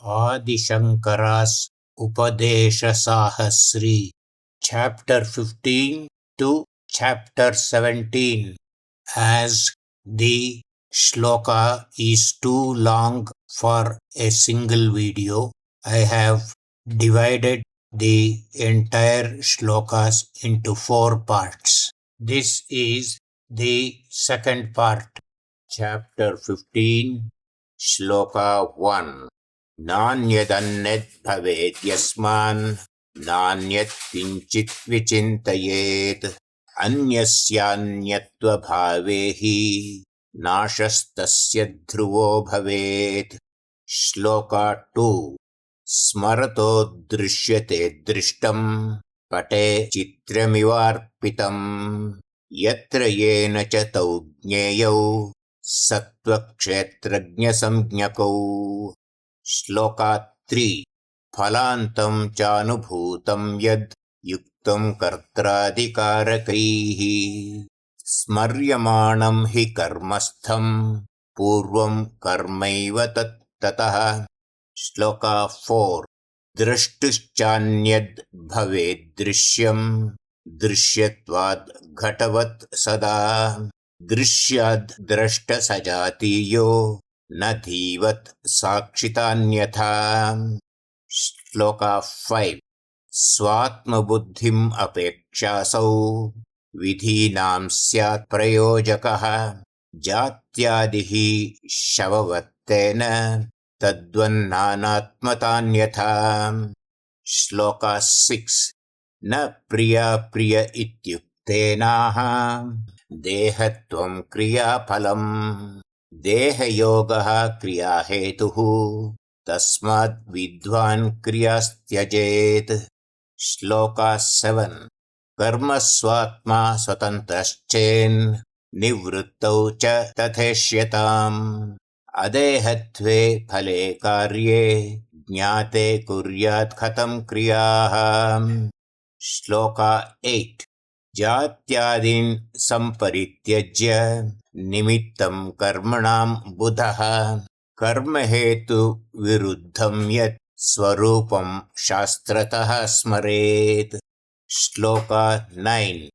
Adi Upadesha Chapter 15 to Chapter 17. As the shloka is too long for a single video, I have divided the entire shlokas into 4 parts. This is the second part. Chapter 15, Shloka 1. नान्यदन्यद्भवेद्यस्मान् नान्यत् किञ्चित् विचिन्तयेत् अन्यस्यान्यत्वभावे हि नाशस्तस्य ध्रुवो भवेत्. श्लोका 2. स्मरतो दृश्यते दृष्टम् पटे चित्रमिवार्पितम् यत्र येन च तौ ज्ञेयौ सत्त्वक्षेत्रज्ञसंज्ञकौ. श्लोका 3. फलान्तं चानुभूतं यद् युक्तं कर्त्राधिकारकैः स्मर्यमाणं हि कर्मस्थं पूर्वं कर्मैव तत्ततः. श्लोका 4. द्रष्टुश्चान्यद् भवेद्दृश्यं दृश्यत्वाद् घटवत् सदा दृश्याद् द्रष्टसजातीयो न धीवत् साक्षितान्यथा. श्लोका 5. स्वात्मबुद्धिम् अपेक्षासौ विधीनां स्यात् प्रयोजकः जात्यादिः शववत्तेन तद्वन्नानात्मतान्यथा. श्लोका 6. न प्रिया प्रिय इत्युक्तेनाह देहत्वं क्रियाफलम् देहयोगः क्रियाहेतुः तस्माद् विद्वान् क्रियास्त्यजेत्. श्लोका 7. कर्मस्वात्मा स्वतन्त्रश्चेन् निवृत्तौ च तथेष्यताम् अदेहत्वे फले कार्ये ज्ञाते कुर्यात् कथं क्रियाः. श्लोका 8. जात्यादीन् सम्परित्यज्य निमित्तं कर्मणां बुधः कर्महेतु विरुद्धं यत् स्वरूपं शास्त्रतः स्मरेत्. श्लोका 9.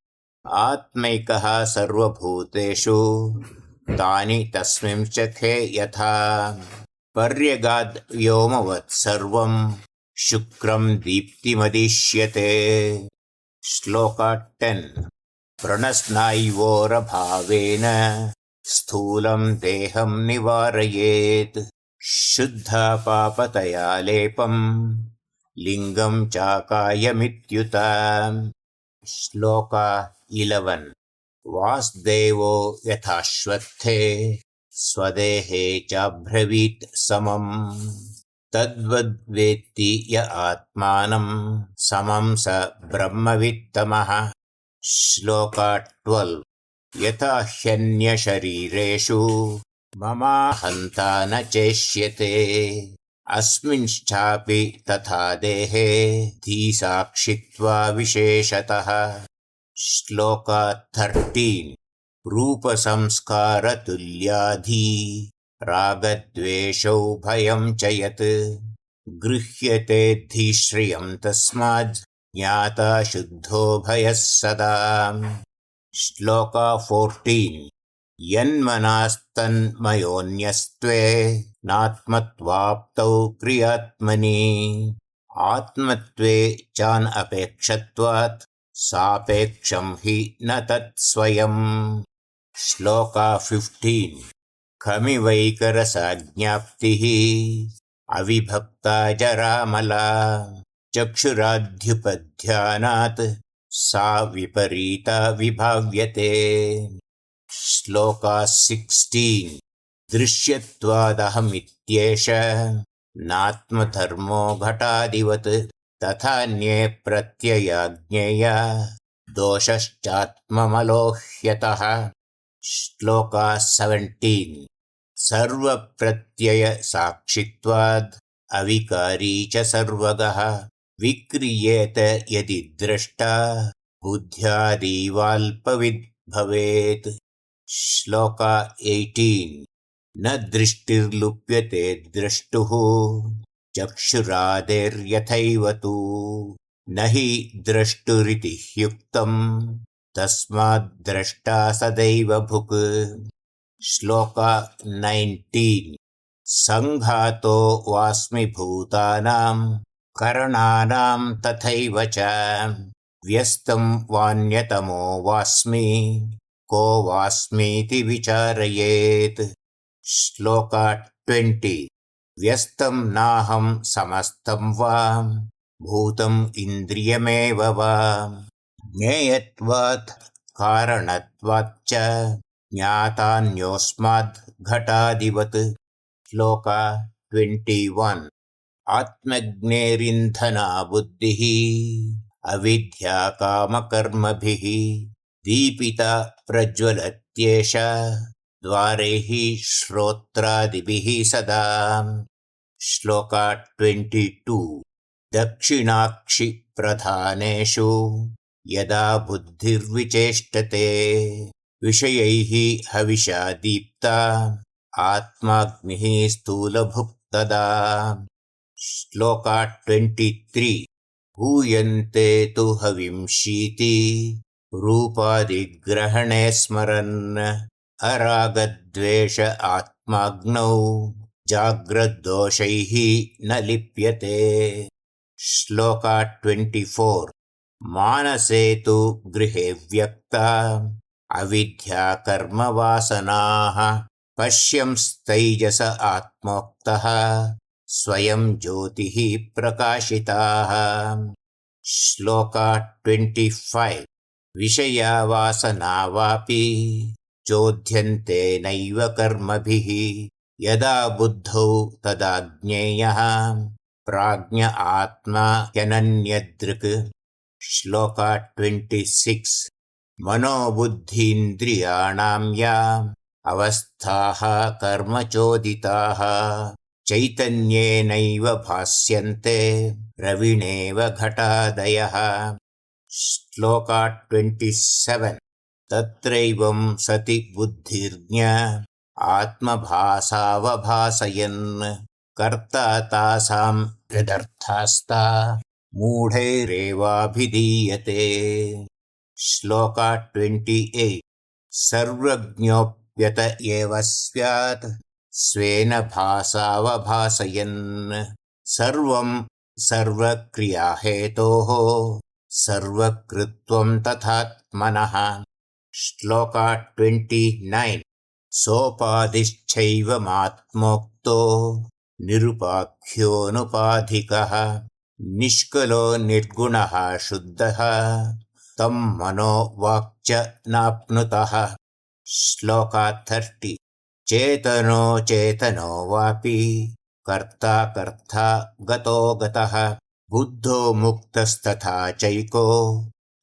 आत्मैकः सर्वभूतेषु तानि तस्मिंश्चखे यथा पर्यगाद् व्योमवत् सर्वं शुक्रं दीप्तिमदिश्यते. श्लोका 10. प्रणस्नाय्वोरभावेन स्थूलं देहं निवारयेत् शुद्धापापतया लेपं लिङ्गं चाकायमित्युत. श्लोका 11. वासुदेवो यथाश्वत्थे स्वदेहे चाब्रवीत् समम् तद्वद्वेत्ति य आत्मानं समं स ब्रह्मवित्तमः. श्लोका 12. यथा ह्यन्यशरीरेषु ममाहन्ता न चेष्यते अस्मिंश्चापि तथा देहे धीसाक्षित्वा विशेषतः. श्लोका 13. रूपसंस्कारतुल्याधी रागद्वेषौ भयं च यत् गृह्यते धीश्रियं तस्माद् ज्ञाता शुद्धो भयः सदा. श्लोका 14. यन्मनास्तन्मयोऽन्यस्त्वे नात्मत्वाप्तौ क्रियात्मनि आत्मत्वे चान् अपेक्षत्वात् सापेक्षं हि न तत्स्वयम्. श्लोका 15. खमिवैकरसज्ञाप्तिः अविभक्ता जरामला चक्षुराद्युपध्यानात् सा विपरीता विभाव्यते. श्लोका 16. दृश्यत्वादहमित्येष नात्मधर्मो घटादिवत् तथान्ये प्रत्यया ज्ञेया दोषश्चात्ममलोह्यतः. श्लोका 17. सर्वप्रत्ययसाक्षित्वाद् अविकारी च सर्वगः विक्रियेत यदि द्रष्टा बुद्ध्यादीवाल्पविद् भवेत्. श्लोका 18. न दृष्टिर्लुप्यते द्रष्टुः चक्षुरादिर्यथैव तु न हि द्रष्टुरिति ह्युक्तम् तस्माद्द्रष्टा सदैव भुक्। श्लोक 19 सङ्घातो वास्मि भूतानां करणानां तथैव च व्यस्तं वान्यतमो वास्मि को वास्मीति विचारयेत्। श्लोक 20 व्यस्तं नाहं समस्तं वा भूतम् इन्द्रियमेव वा ज्ञेयत्वात् कारणत्वाच्च ज्ञातान्योऽस्माद् घटादिवत्। श्लोक 21 आत्मज्ञेरिन्धना बुद्धिः अविद्या कामकर्मभिः दीपिता प्रज्वलत्येषा द्वारैः श्रोत्रादिभिः सदा। श्लोक 22 दक्षिणाक्षि प्रधानेषु यदा बुद्धिर्विचेष्टते विषयैः हविषा दीप्ता आत्माग्निः स्थूलभुक् तदा। श्लोक 23 हूयन्ते तु हविंशीति रूपादिग्रहणे स्मरन् अरागद्वेष आत्माग्नौ जाग्रद्दोषैः न लिप्यते। श्लोक 24 मानसे तु गृहे व्यक्ता अविद्या कर्मवासनाः पश्यंस्तैजस आत्मोक्तः स्वयं ज्योतिः प्रकाशिताः। श्लोक 25 विषया वासना वापि चोद्यन्ते नैव कर्मभिः यदा बुद्धौ तदा ज्ञेयः प्राज्ञ आत्मा ह्यनन्यदृक्। श्लोक 26 मनोबुद्धीन्द्रियाणां या अवस्थाः कर्मचोदिताः चैतन्येनैव भास्यन्ते रविणेव घटादयः। श्लोक 27 तत्रैवं सति बुद्धिर्ज्ञ आत्मभासावभासयन् कर्ता तासां यदर्थास्ता मूढैरेवाभिधीयते। श्लोक 28 सर्वज्ञोऽप्यत एव स्यात् स्वेन भासावभासयन् सर्वं सर्वक्रियाहेतोः सर्वकृत्वं तथात्मनः। श्लोक 29 सोपाधिश्चैवमात्मोक्तो निरुपाख्योऽनुपाधिकः निष्कलो निर्गुणः शुद्धः तं मनो वाक्च नाप्नुतः। श्लोक 30 चेतनो चेतनो वापि कर्ता कर्ता गतो गतः बुद्धो मुक्तस्तथा चैको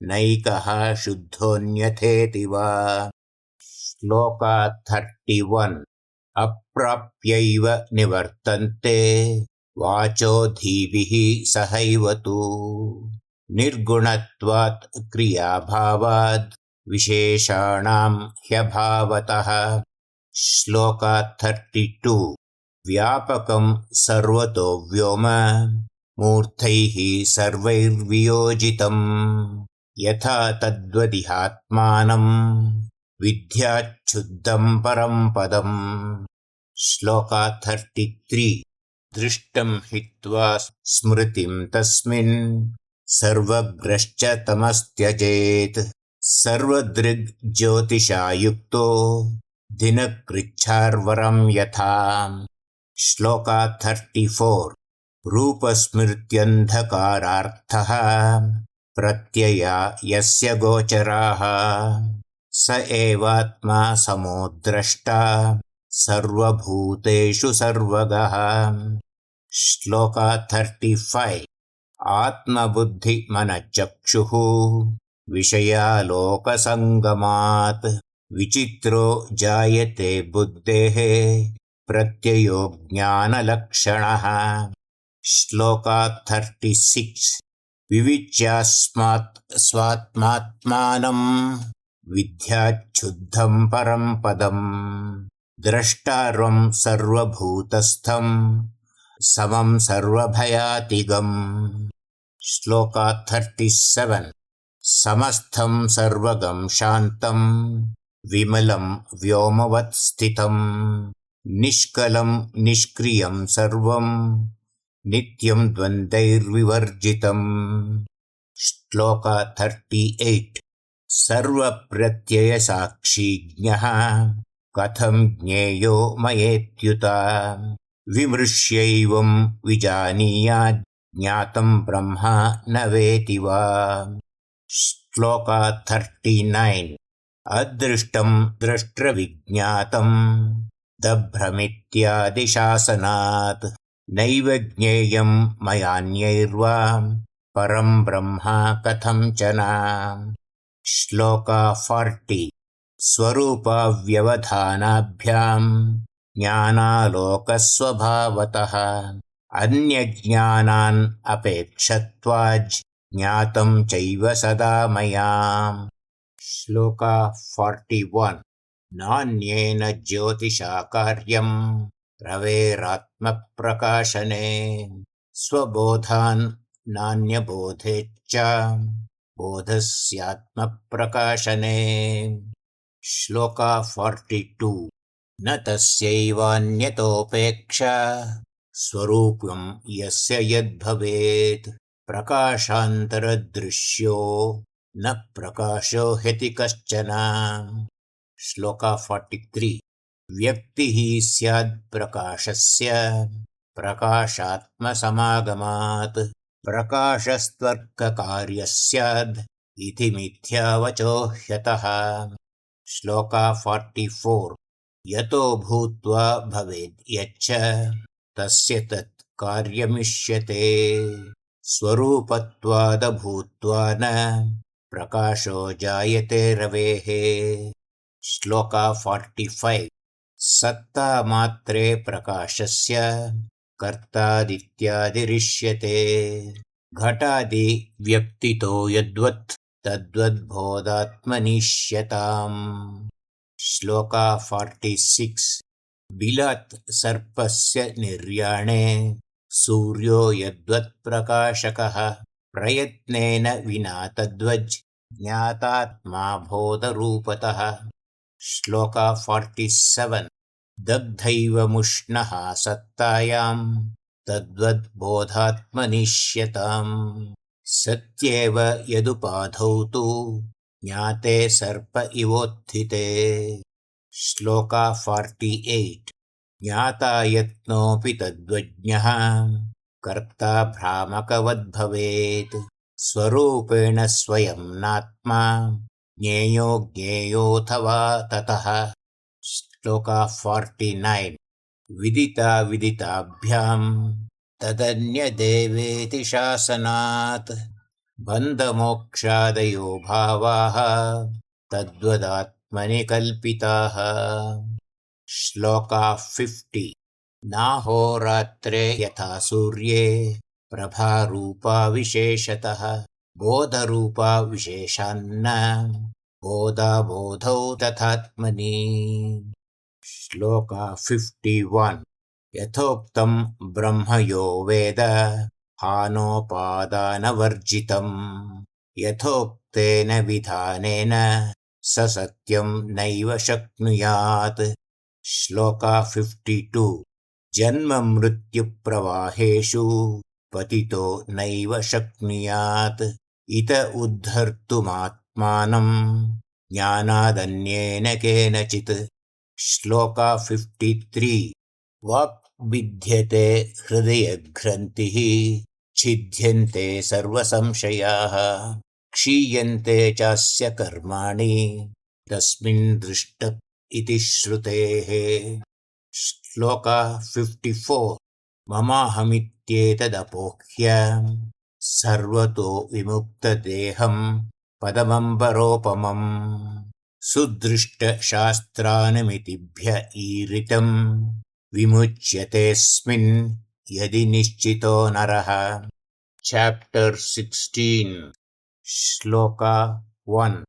नैकः शुद्धोऽन्यथेति वा। श्लोक 31 अप्राप्यैव निवर्तन्ते वाचोधीभिः सहैव तु निर्गुणत्वात् क्रियाभावाद् विशेषाणां ह्यभावतः। श्लोक 32 व्यापकं सर्वतो व्योम मूर्धैः सर्वैर्वियोजितम् यथा तद्वदिहात्मानं विद्याच्छुद्धं परं पदम्। श्लोक 33 दृष्टं हित्वा स्मृतिं तस्मिन् सर्वग्रश्च तमस्त्यजेत् सर्वदृग्ज्योतिषा युक्तो दिनकृच्छार्वरं यथा। श्लोक 34 रूपस्मृत्यन्धकारार्थः प्रत्यया यस्य गोचराः स एवात्मा समो द्रष्टा सर्वभूतेषु सर्वगः। श्लोक 35 आत्मबुद्धिमनश्चक्षुः विषयालोकसङ्गमात् विचित्रो जायते बुद्धेः प्रत्ययो ज्ञानलक्षणः। श्लोक 36 विविच्यास्मात् स्वात्मात्मानं विद्याच्छुद्धं परं पदम् द्रष्टारं सर्वभूतस्थं समं सर्वभयातिगम्। श्लोका 37 समस्थं सर्वगं शान्तं विमलं व्योमवत् स्थितं निष्कलं निष्क्रियं सर्वं नित्यं द्वन्द्वैर्विवर्जितम्। श्लोका 38 सर्वप्रत्ययसाक्षी ज्ञः कथं ज्ञेयो मयेत्युत विमृश्यैवं विजानीयात् ज्ञातं ब्रह्मा न वेति वा। श्लोका 39 अदृष्टं द्रष्टृविज्ञातं दभ्रमित्यादिशासनात् नैव ज्ञेयं मयान्यैर्वा परं ब्रह्मा कथं च न। श्लोका 40 स्वरूपाव्यवधानाभ्यां ज्ञानालोकस्वभावतः अन्यज्ञानान् अपेक्षत्वाज् ज्ञातं चैव सदा मया। श्लोका 41 नान्येन ज्योतिषा कार्यं रवेरात्मप्रकाशने स्वबोधान् नान्यबोधेच्च बोधस्यात्मप्रकाशने। श्लोका 42 न तस्यैवान्यतोपेक्षा स्वरूपं यस्य यद्भवेत् प्रकाशान्तरदृश्यो न प्रकाशो ह्यति कश्चन। श्लोका 43 व्यक्तिः स्यात् प्रकाशस्य प्रकाशात्मसमागमात् प्रकाशस्त्वर्ककार्यः स्याद् इति मिथ्यावचो ह्यतः। श्लोका 44 यतो भूत्वा भवेद् यच्च तस्य तत् कार्यमिष्यते स्वरूपत्वादभूत्वा न प्रकाशो जायते रवेः। श्लोका 45 सत्ता मात्रे प्रकाशस्य कर्तादित्यादिरिष्यते घटादि व्यक्तितो यद्वत् तद्वद्बोधात्मनिष्यताम्। श्लोका 46 बिलात् सर्पस्य निर्याणे सूर्यो यद्वत्प्रकाशकः प्रयत्नेन विना तद्वज् ज्ञातात्मा बोधरूपतः। श्लोका 47 दग्धैव मुष्णः सत्तायां तद्वद्बोधात्मनिष्यताम् सत्येव यदुपाधौ तु ज्ञाते सर्प इवोत्थिते। श्लोका 48 ज्ञाता यत्नोऽपि तद्वज्ञः कर्ता भ्रामकवद्भवेत् स्वरूपेण स्वयं नात्मा ज्ञेयो ज्ञेयोऽथवा ततः। श्लोका 49 विदिता विदिताभ्यां तदन्यदेवेति शासनात् बन्धमोक्षादयो भावाः तद्वदात्मनि कल्पिताः। श्लोका 50 नाहोरात्रे यथा सूर्ये प्रभारूपा विशेषतः बोधरूपा विशेषान्न बोधाबोधौ तथात्मनि। श्लोका 51 यथोक्तं ब्रह्म यो वेद हानोपादानवर्जितम् यथोक्तेन विधानेन स सत्यं नैव शक्नुयात्। श्लोका 52 जन्म मृत्युप्रवाहेषु पतितो नैव शक्नुयात् इत उद्धर्तुमात्मानं ज्ञानादन्येन केनचित्। श्लोका 53 वाक् विद्यते हृदयग्रन्थिः छिद्यन्ते सर्वसंशयाः क्षीयन्ते चास्य कर्माणि तस्मिन् दृष्ट इति श्रुतेः। श्लोका 54 ममाहमित्येतदपोह्य सर्वतो विमुक्तदेहं पदमम्बरोपमम् सुदृष्टशास्त्रानुमितिभ्य ईरितं विमुच्यतेऽस्मिन् यदि निश्चितो नरः। चैप्टर 16 श्लोका 1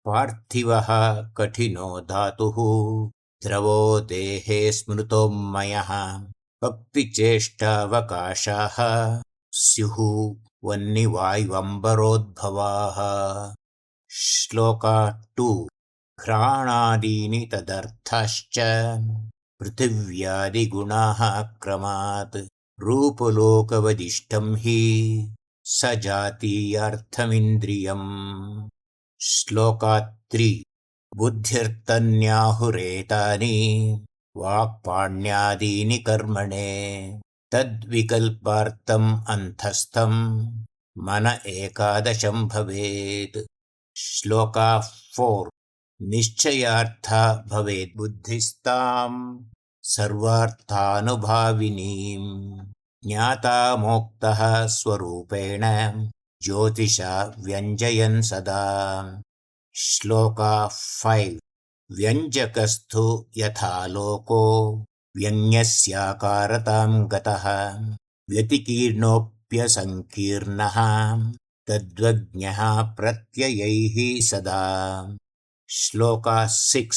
पार्थिवः कठिनो धातुः द्रवो देहे स्मृतोमयः भक्तिचेष्टावकाशाः स्युः वह्निवायुवम्बरोद्भवाः। श्लोका 2 घ्राणादीनि तदर्थाश्च पृथिव्यादिगुणाः क्रमात् रूपलोकवदिष्टं हि सजातीयार्थमिन्द्रियम्। श्लोका 3 बुद्धिर्तन्याहुरेतानि वाक्पाण्यादीनि कर्मणे तद्विकल्पार्थम् अन्तस्थं मन एकादशं भवेत्। श्लोका 4 निश्चयार्था भवेत् बुद्धिस्ताम् सर्वार्थानुभाविनीम् ज्ञाता मोक्तः स्वरूपेण ज्योतिषा व्यञ्जयन् सदा। श्लोका 5 व्यञ्जकस्तु यथा लोको व्यङ्ग्यस्याकारतां गतः व्यतिकीर्णोऽप्यसङ्कीर्णः तद्वज्ञः प्रत्ययैः सदा। श्लोका 6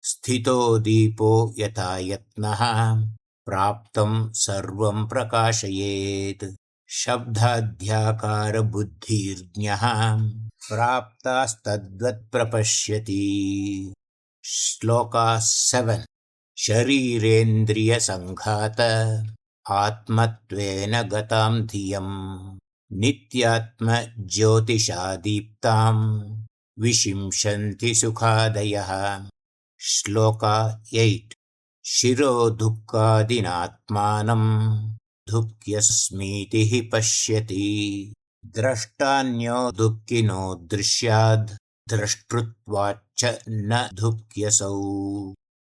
स्थितो दीपो यथा यत्नः प्राप्तं सर्वं प्रकाशयेत् शब्दाध्याकारबुद्धिर्ज्ञः प्राप्तास्तद्वत् प्रपश्यति। श्लोका 7 शरीरेन्द्रियसङ्घात आत्मत्वेन गतां धियम् नित्यात्मज्योतिषादीप्तां विशिंशन्ति सुखादयः। श्लोका 8 शिरो दुःखादिनात्मानं दुःख्यस्मीति हि पश्यति द्रष्टान्यो दुःखिनो दृश्याद् द्रष्टृत्वाच्च न दुःख्यसौ।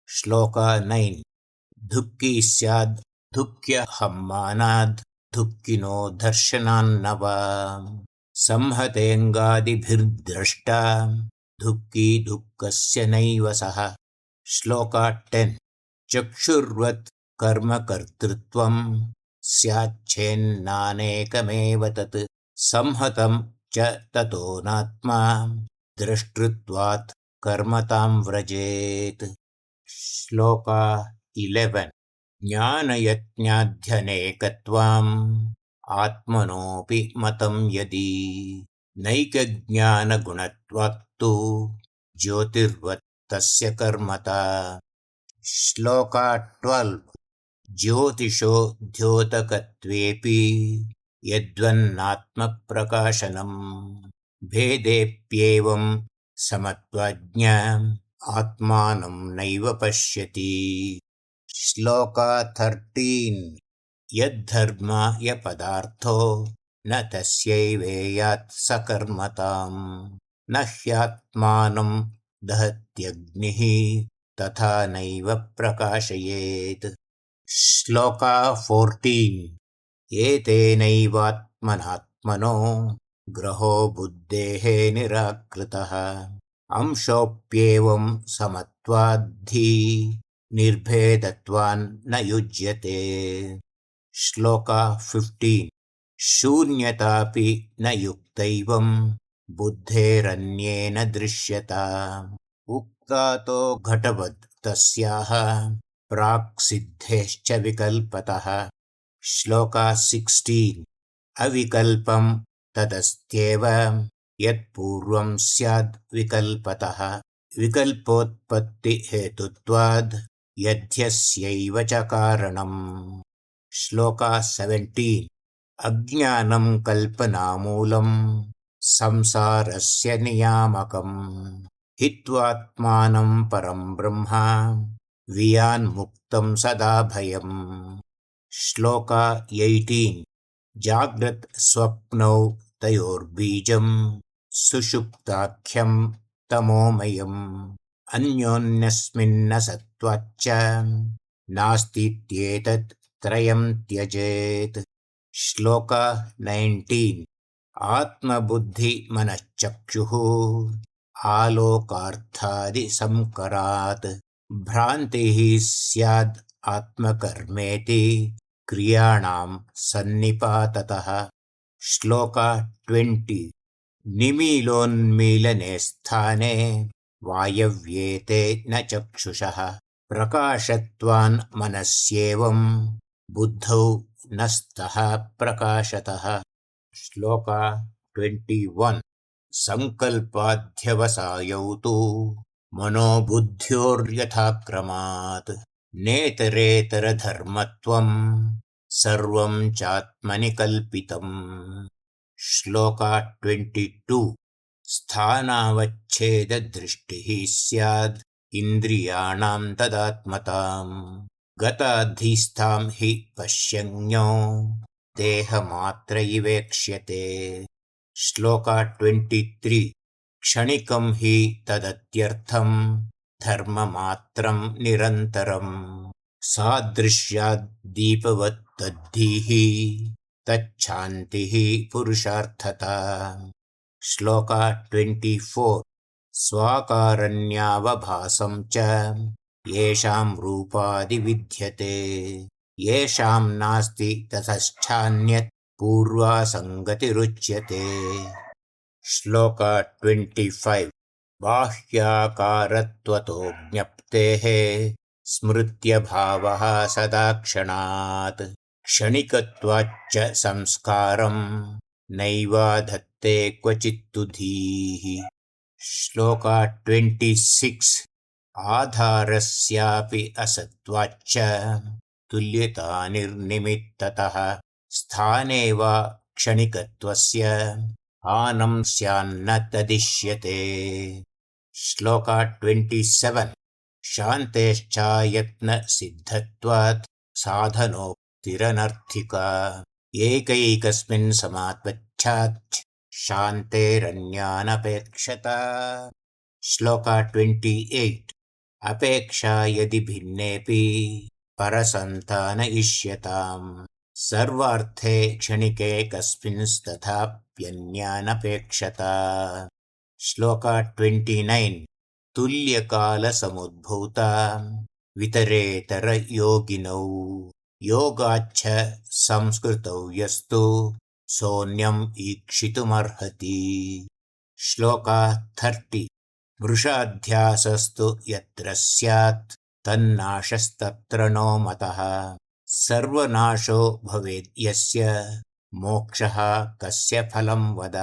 श्लोका 9 दुःखी स्याद् दुःख्यहम्मानाद् दुःखिनो दर्शनान्नव संहतेऽङ्गादिभिर्द्रष्टा दुःखी दुःखस्य नैव सः। श्लोका 10 चक्षुर्वत् कर्मकर्तृत्वं स्याच्छेन्नानेकमेव तत् संहतं च ततो नात्मा द्रष्टृत्वात् कर्मतां व्रजेत्। श्लोका 11 ज्ञानयज्ञाध्यनेकत्वाम् आत्मनोऽपि मतं यदि नैकज्ञानगुणत्वात्तु ज्योतिर्वत् तस्य कर्मता। श्लोका 12 ज्योतिषो द्योतकत्वेऽपि यद्वन्नात्मप्रकाशनम् भेदेऽप्येवं समत्वाज्ञाम् आत्मानं नैव पश्यति। श्लोका 13 यद्धर्माय पदार्थो न तस्यैवेयात् स कर्मताम् न ह्यात्मानं दहत्यग्निः तथा नैव प्रकाशयेत्। श्लोका 14 एतेनैवात्मनात्मनो ग्रहो बुद्धेः निराकृतः अंशोऽप्येवं समत्वाद्धि निर्भेदत्वान् न युज्यते। श्लोका 15 शून्यतापि न युक्तैवं बुद्धेरन्येन दृश्यता उक्तातो घटवद् तस्याः प्राक् सिद्धेश्च विकल्पतः। श्लोका 16 अविकल्पं तदस्त्येव यत्पूर्वं स्याद् विकल्पतः विकल्पोत्पत्तिहेतुत्वाद् यद्यस्यैव च कारणम्। श्लोका 17 अज्ञानं कल्पनामूलं संसारस्य नियामकम् हित्वात्मानं परं ब्रह्म वियान्मुक्तं सदा भयम्। श्लोका 18 जाग्रत् स्वप्नौ तयोर्बीजं सुषुप्ताख्यं तमोमयम् अन्योन्यस्मिन्नसत्त्वाच्च नास्तीत्येतत् त्रयं त्यजेत्। श्लोका 19 आत्मबुद्धिमनश्चक्षुः आलोकार्थादिसंकरात् भ्रान्तिः स्याद् आत्मकर्मेति क्रियाणां सन्निपाततः। श्लोका 20 निमीलोन्मीलने स्थाने वायव्येते न चक्षुषः प्रकाशत्वान् मनस्येवं बुद्धौ न स्तः प्रकाशतः। श्लोका 21 संकल्पाध्यवसायौ तु मनोबुद्ध्योर्यथाक्रमात् नेतरेतरधर्मत्वं सर्वं चात्मनि कल्पितम्। श्लोका 22 स्थानावच्छेददृष्टिः स्याद् इन्द्रियाणां तदात्मताम् गताधिस्थां हि पश्यन्यो देहमात्र इवेक्ष्यते। श्लोका 23 क्षणिकं हि तदत्यर्थं धर्ममात्रं निरन्तरम् सादृश्याद् दीपवत् तद्धीः तच्छान्तिः पुरुषार्थता। श्लोका 24 स्वाकारण्यावभासं च येषां रूपादिविद्यते येषां नास्ति ततश्चान्यत् पूर्वासङ्गतिरुच्यते। श्लोका 25 बाह्याकारत्वतो ज्ञप्तेः स्मृत्यभावः सदाक्षणात् क्षणिकत्वाच्च संस्कारं नैवाधत्ते क्वचित्तु धीः। श्लोका 26 आधारस्यापि असत्वाच्च तुल्यतानिर्निमित्ततः स्थाने वा क्षणिकत्वस्य हानं स्यान्न तदिश्यते। श्लोका 27 शान्तेश्चायत्न सिद्धत्वात् साधनोक्तिरनर्थिका एकैकस्मिन् समात्वच्छात् शान्तेरन्यानपेक्षता। श्लोका 28 अपेक्षा यदि भिन्नेऽपि परसन्तान इष्यताम् सर्वार्थे क्षणिके कस्मिंस्तथाप्यन्यानपेक्षता। श्लोका 29 तुल्यकालसमुद्भूता वितरेतरयोगिनौ योगाच्छ संस्कृतौ यस्तु सोऽन्यम् ईक्षितुमर्हति। श्लोका 30 वृषाध्यासस्तु यत्र स्यात् तन्नाशस्तत्र नो मतः सर्वनाशो भवेद् यस्य मोक्षः कस्य फलं वद।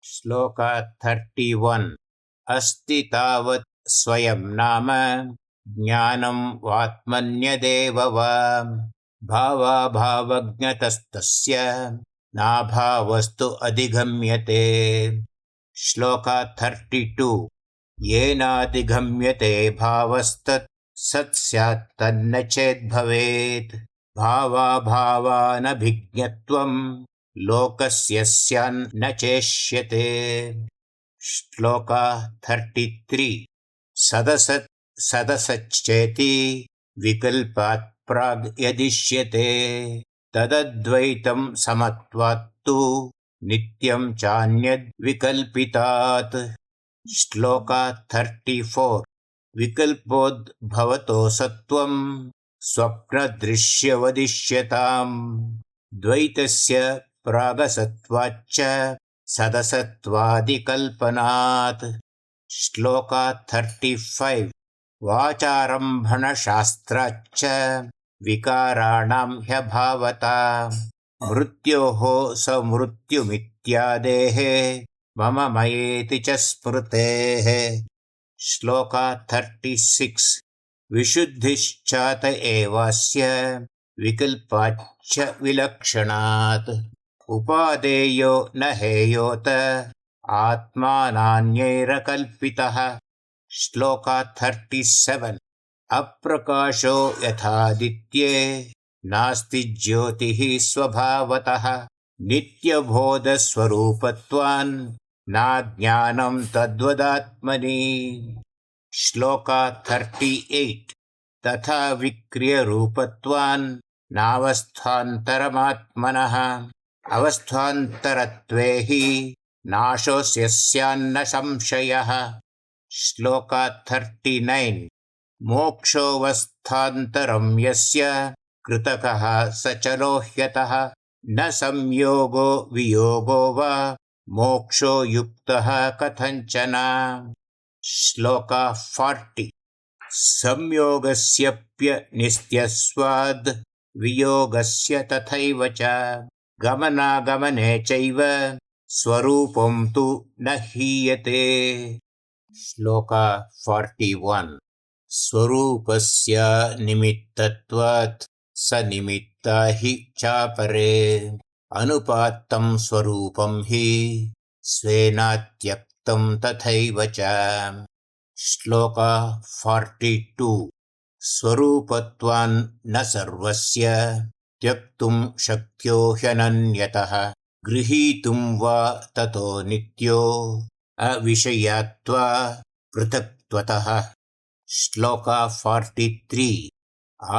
श्लोका 31 अस्ति तावत् स्वयं नाम ज्ञानं वात्मन्यदेव वा भावाभावज्ञतस्तस्य नाभावस्तु अधिगम्यते। श्लोका 32 येनाधिगम्यते भावस्तत् सत् स्यात् तन्न चेद्भवेत् भावाभावानभिज्ञत्वं लोकस्य स्यान्न चेष्यते। श्लोका 33 सदसत् सदसच्चेति विकल्पात् प्राग् यदिष्यते तदद्वैतं समत्वात्तु नित्यं चान्यद् विकल्पितात्। श्लोका 34 विकल्पोद्भवतो सत्वं स्वप्नदृश्यवदिष्यताम् द्वैतस्य प्रागसत्वाच्च सदसत्वादिकल्पनात्। श्लोका 35 वाचारम्भणशास्त्राच्च विकाराणां ह्यभावता मृत्योः समृत्युमित्यादेः मम मयेति च स्मृतेः। श्लोका 36 विशुद्धिश्चात एवास्य विकल्पाच्च विलक्षणात् उपादेयो न हेयोत आत्मानान्यैरकल्पितः। श्लोका 37 अप्रकाशो यथादित्ये नास्ति ज्योतिः स्वभावतः नित्यबोधस्वरूपत्वान् नाज्ञानं तद्वदात्मनि। श्लोका 38 तथा विक्रियरूपत्वान् नावस्थान्तरमात्मनः अवस्थान्तरत्वे हि नाशोऽस्य स्यान्न संशयः। श्लोका 39 मोक्षोऽवस्थान्तरं यस्य कृतकः सचलो ह्यतः न संयोगो वियोगो वा मोक्षो युक्तः कथञ्चन। श्लोका 40 संयोगस्यप्यनित्यस्वाद् वियोगस्य तथैव च गमनागमने चैव स्वरूपं तु न हीयते। श्लोक 41 स्वरूपस्य निमित्तत्वात् सनिमित्ता हि चापरे अनुपात्तं स्वरूपं हि स्वेनात्यक्तं तथैव च। श्लोक 42 स्वरूपत्वान् न सर्वस्य त्यक्तुं शक्यो ह्यनन्यतः गृहीतुं वा ततो नित्यो अविषयात्वा पृथक्त्वतः। श्लोक 43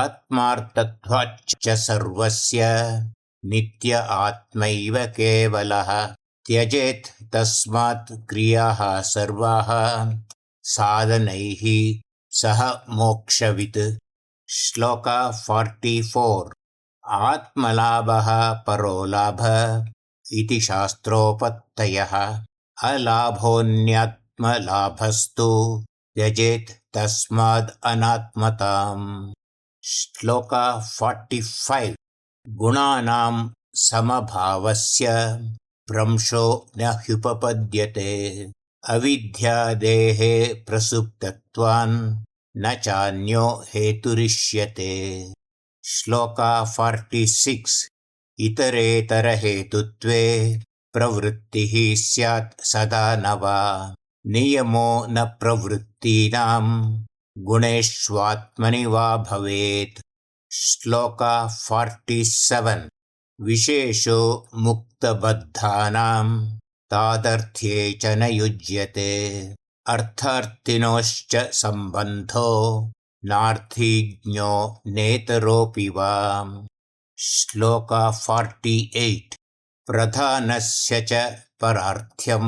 आत्मार्थत्वाच्च सर्वस्य नित्य आत्मैव केवलः त्यजेत् तस्मात् क्रियाः सर्वाः साधनैः सह मोक्षवित्। श्लोक 44 आत्मलाभः परो लाभः इति शास्त्रोपत्तयः अलाभोऽन्यात्मलाभस्तु त्यजेत् तस्माद् अनात्मताम्। श्लोक 45 गुणानां समभावस्य भ्रंशो न ह्युपपद्यते अविद्यादेहे प्रसुप्तत्वान् न चान्यो हेतुरिष्यते। श्लोक 46 इतरेतरहेतुत्वे प्रवृत्तिः स्यात् सदा न वा नियमो न प्रवृत्तीनां गुणेष्वात्मनि वा भवेत्। श्लोक 47 विशेषो मुक्तबद्धानां तादर्थ्ये च न युज्यते अर्थार्थिनोश्च सम्बन्धो नार्थिज्ञो नेतरोऽपि वा। श्लोक 48 प्रधानस्य च परार्थ्यं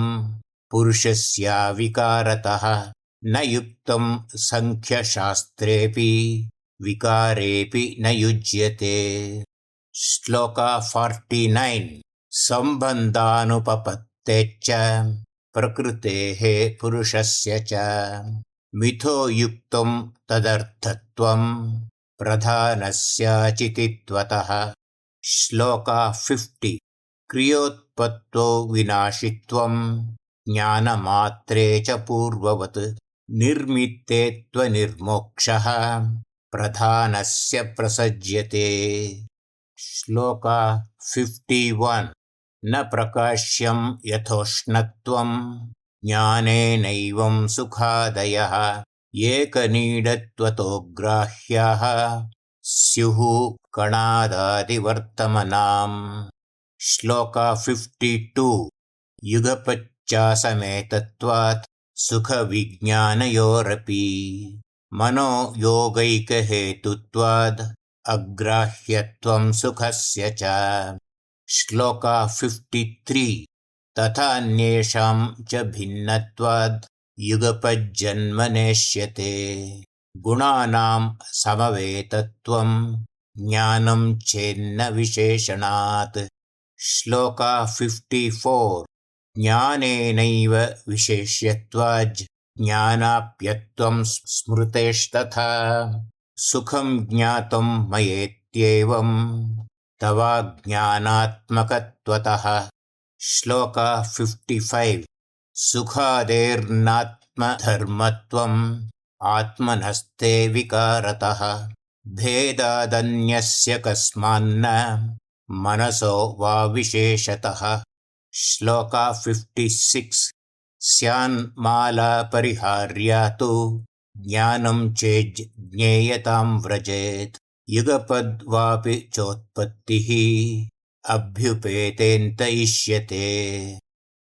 पुरुषस्याविकारतः न युक्तं संख्यशास्त्रेऽपि विकारेऽपि न युज्यते। श्लोक 49 सम्बन्धानुपपत्तेश्च प्रकृतेः पुरुषस्य च मिथो युक्तं तदर्थत्वं प्रधानस्याचितित्वतः। श्लोक 50 क्रियोत्पत्तो विनाशित्वं ज्ञानमात्रे च पूर्ववत् निर्मित्ते त्वनिर्मोक्षः प्रधानस्य प्रसज्यते। श्लोक 51 न प्रकाश्यं यथोष्णत्वं ज्ञानेनैवं सुखादयः एकनीडत्वतो ग्राह्याः स्युः कणादादिवर्तमनाम्। श्लोक 52 युगपच्चासमेतत्वात् सुखविज्ञानयोरपि मनो योगैकहेतुत्वाद् अग्राह्यत्वं सुखस्य च। श्लोक 53 तथान्येषां च भिन्नत्वाद् युगपज्जन्म नेष्यते गुणानां समवेतत्वं ज्ञानं चेन्न विशेषणात्। श्लोक 54 ज्ञानेनैव विशेष्यत्वाज् ज्ञानाप्यत्वं स्मृतेस्तथा सुखं ज्ञातं मयेत्येवं तवाज्ञानात्मकत्वतः। श्लोक 55 सुखादेर्नात्मधर्मत्वम् आत्मनस्ते विकारतः भेदादन्यस्य कस्मान्न मनसो वा विशेषतः। श्लोक 56 स्यान्माला परिहार्या तु ज्ञानं चेज् ज्ञेयतां व्रजेत् युगपद्वापि चोत्पत्तिः अभ्युपेतेऽन्त इष्यते।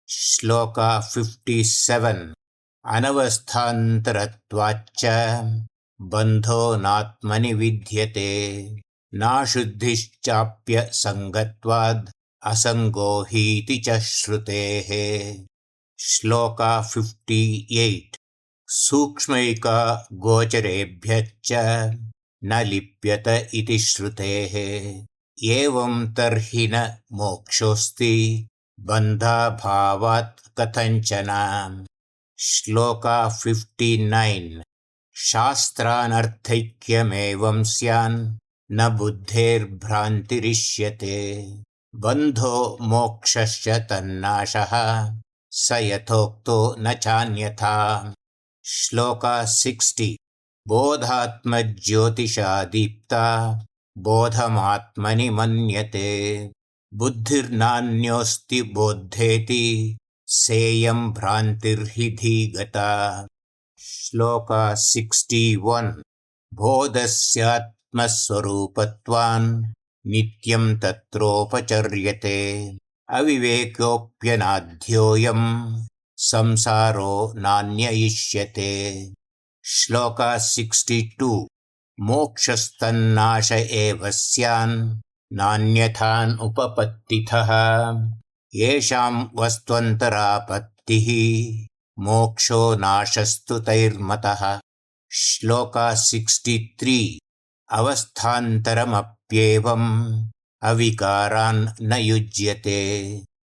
श्लोक 57 अनवस्थान्तरत्वाच्च बन्धो नात्मनि विद्यते नाशुद्धिश्चाप्यसङ्गत्वाद् असङ्गो हीति च श्रुतेः। श्लोक 58 सूक्ष्मैका गोचरेभ्यश्च न लिप्यत इति श्रुतेः एवं तर्हि न मोक्षोऽस्ति बन्धाभावात् कथञ्चन। श्लोक 59 शास्त्रानर्थैक्यमेवं स्यान् न बुद्धेर्भ्रान्तिरिष्यते बन्धो मोक्षश्च तन्नाशः स यथोक्तो न चान्यथा। श्लोका 60 बोधात्मज्योतिषा दीप्ता बोधमात्मनि मन्यते बुद्धिर्नान्योऽस्ति बोद्धेति सेयं भ्रान्तिर्हि धीगता। श्लोका 61 बोधस्यात्मस्वरूपत्वान् नित्यं तत्रोपचर्यते अविवेकोऽप्यनाद्योऽयं संसारो नान्ययिष्यते। श्लोका 62 मोक्षस्तन्नाश एव स्यान् नान्यथान् उपपत्तितः येषां वस्त्वन्तरापत्तिः मोक्षो नाशस्तु तैर्मतः। श्लोका 63 अवस्थान्तरमप्येवम् अविकारान् न युज्यते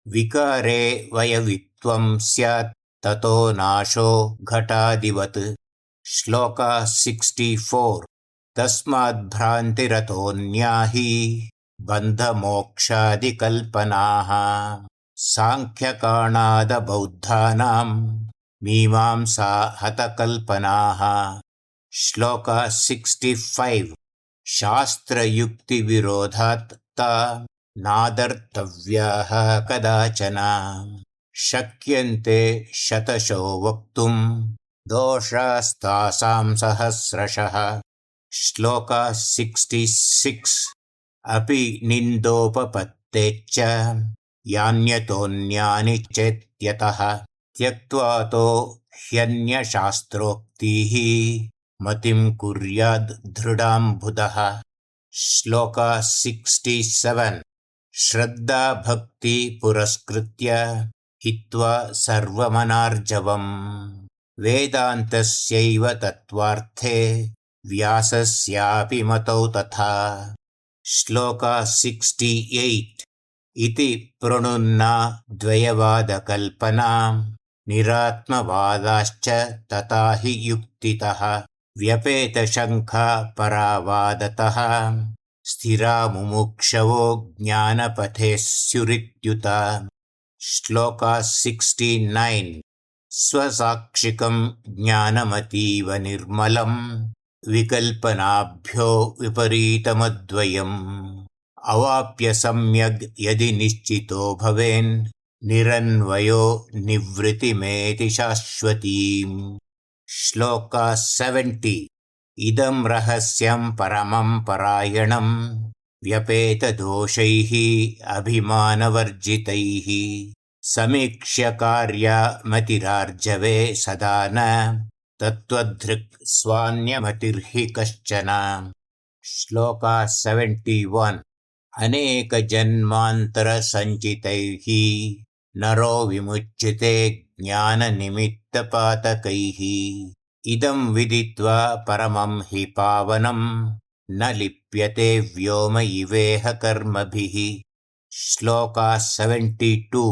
विकारे वयवित्वं स्यात् ततो नाशो घटादिवत्। श्लोका 64 तस्माद्भ्रान्तिरतोऽन्या हि बन्धमोक्षादिकल्पनाः सांख्यकाणादबौद्धानां मीमांसा हतकल्पनाः। श्लोका 65 शास्त्रयुक्तिविरोधात् ता नादर्तव्याः कदाचन शक्यन्ते शतशो वक्तुं दोषास्तासां सहस्रशः। श्लोका 66 अपि निन्दोपपत्तेच्च यान्यतोऽन्यानि चेत्यतः त्यक्त्वा तो ह्यन्यशास्त्रोक्तीः मतिं कुर्याद् दृढां बुधः। श्लोका 67 श्रद्धा भक्ति पुरस्कृत्य हित्वा सर्वमनार्जवम् वेदान्तस्यैव तत्त्वार्थे व्यासस्यापि मतौ तथा। श्लोका 68 इति प्रणुन्ना द्वयवादकल्पना निरात्मवादाश्च तथा हि युक्तितः व्यपेतशङ्खा परावादतः स्थिरा मुमुक्षवो ज्ञानपथे स्युरित्युत। श्लोका 69 स्वसाक्षिकं ज्ञानमतीव निर्मलं विकल्पनाभ्यो विपरीतमद्वयम् अवाप्य सम्यग् यदि निश्चितो भवेन् निरन्वयो निवृत्तिमेति शाश्वतीम्। श्लोका 70 इदं रहस्यं परमं परायणं व्यपेतदोषैः अभिमानवर्जितैः समीक्ष्य कार्यामतिरार्जवे सदा न तत्त्वधृक् स्वान्यमतिर्हि कश्चन। श्लोका 71 अनेकजन्मान्तरसञ्चितैः नरो विमुच्यते ज्ञाननिमित्तपातकैः इदं विदित्वा परमं हि पावनं न लिप्यते व्योम इवेह कर्मभिः। श्लोका 72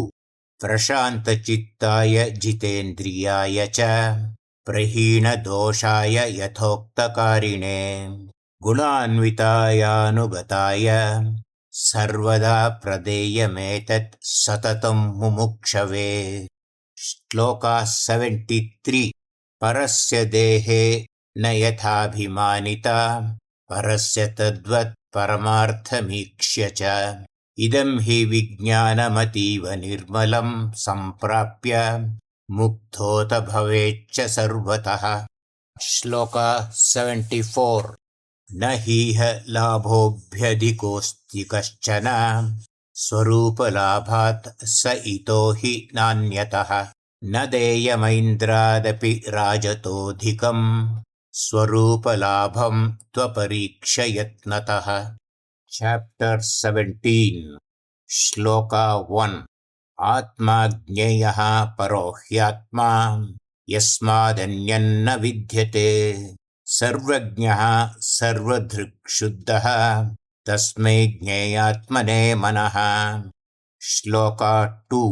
प्रशान्तचित्ताय जितेन्द्रियाय च प्रहीणदोषाय यथोक्तकारिणे गुणान्वितायानुगताय सर्वदा प्रदेयमेतत् सततं मुमुक्षवे। श्लोका 73 परस्य देहे न यथाभिमानिता परस्य तद्वत् परमार्थमीक्ष्य च इदं हि विज्ञानमतीव निर्मलं सम्प्राप्य मुक्तोऽथ भवेच्च सर्वतः। श्लोका 74 न हीह लाभोऽभ्यधिकोऽस्ति कश्चन स्वरूपलाभात् स इतो हि नान्यतः न देयमैन्द्रादपि राजतोऽधिकं स्वरूपलाभं त्वपरीक्षयत्नतः। चैप्टर 17 श्लोका 1 आत्मा ज्ञेयः परो ह्यात्मा यस्मादन्यन्न विद्यते सर्वज्ञः सर्वधृक् शुद्धः तस्मै ज्ञेयात्मने मनः। श्लोका 2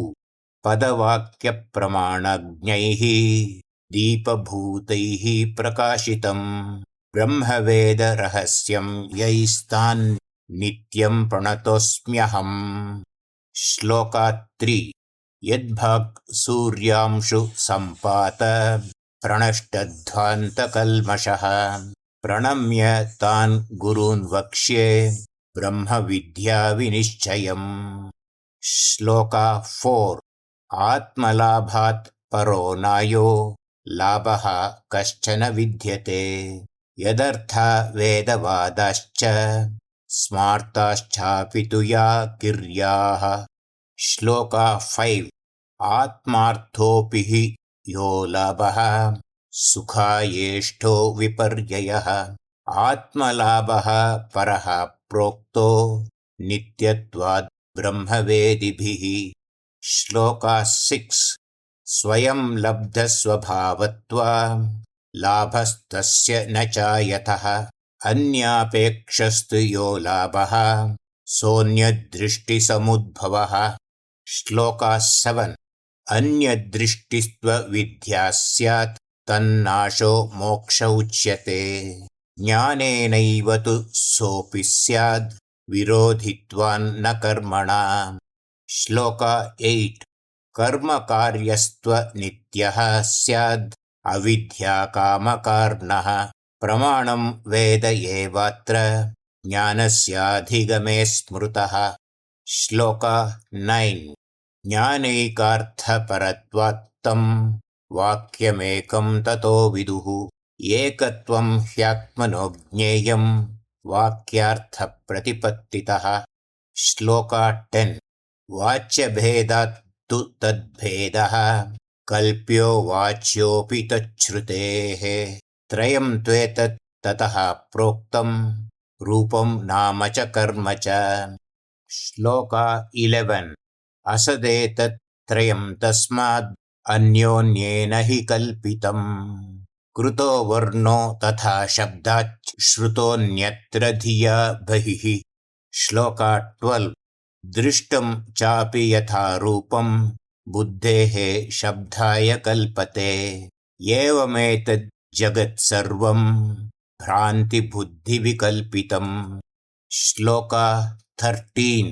पदवाक्यप्रमाणज्ञैः दीपभूतैः प्रकाशितम् ब्रह्मवेदरहस्यं यैस्तान् नित्यं प्रणतोऽस्म्यहम्। श्लोका 3 यद्भाक् सूर्यांशु सम्पात प्रणष्टध्वान्तकल्मषः प्रणम्य तान् गुरून् वक्ष्ये ब्रह्मविद्याविनिश्चयम्। श्लोका 4 आत्मलाभात् परो नायो लाभः कश्चन विद्यते यदर्था वेदवादाश्च स्मार्ताश्चापि तु या किर्याः। श्लोका 5 आत्मार्थोऽपि हि यो लाभः सुखायेष्टो विपर्ययः आत्मलाभः परः प्रोक्तो नित्यत्वाद् ब्रह्मवेदिभिः। श्लोका 6 स्वयं लब्धस्वभावत्वा लाभस्तस्य न चायतः अन्यापेक्षस्तु यो लाभः सोऽन्यदृष्टिसमुद्भवः। श्लोका 7 अन्यदृष्टिस्त्वविद्या स्यात् तन्नाशो मोक्ष उच्यते ज्ञानेनैव तु सोऽपि स्याद् विरोधित्वान्न कर्मणा। श्लोका 8 कर्मकार्यस्त्वनित्यः स्याद् अविद्याकामकार्णः प्रमाणं वेद एवात्र ज्ञानस्याधिगमे स्मृतः। श्लोका 9 ज्ञानैकार्थपरत्वात्तं वाक्यमेकं ततो विदुः एकत्वं ह्यात्मनो ज्ञेयं वाक्यार्थप्रतिपत्तितः। श्लोका 10 वाच्यभेदात् तु तद्भेदः कल्प्यो वाच्योऽपि तच्छ्रुतेः त्रयं त्वेतत् ततः प्रोक्तं रूपं नाम च कर्म च। श्लोका 11 असदेतत् त्रयं तस्माद् अन्योन्येन हि कल्पितम् कृतो वर्णो तथा शब्दाच् श्रुतोऽन्यत्र धिया बहिः। श्लोका 12 दृष्टं चापि यथा रूपं बुद्धेः शब्दाय कल्पते एवमेतद् जगत् सर्वं भ्रान्तिबुद्धिविकल्पितम्। श्लोका 13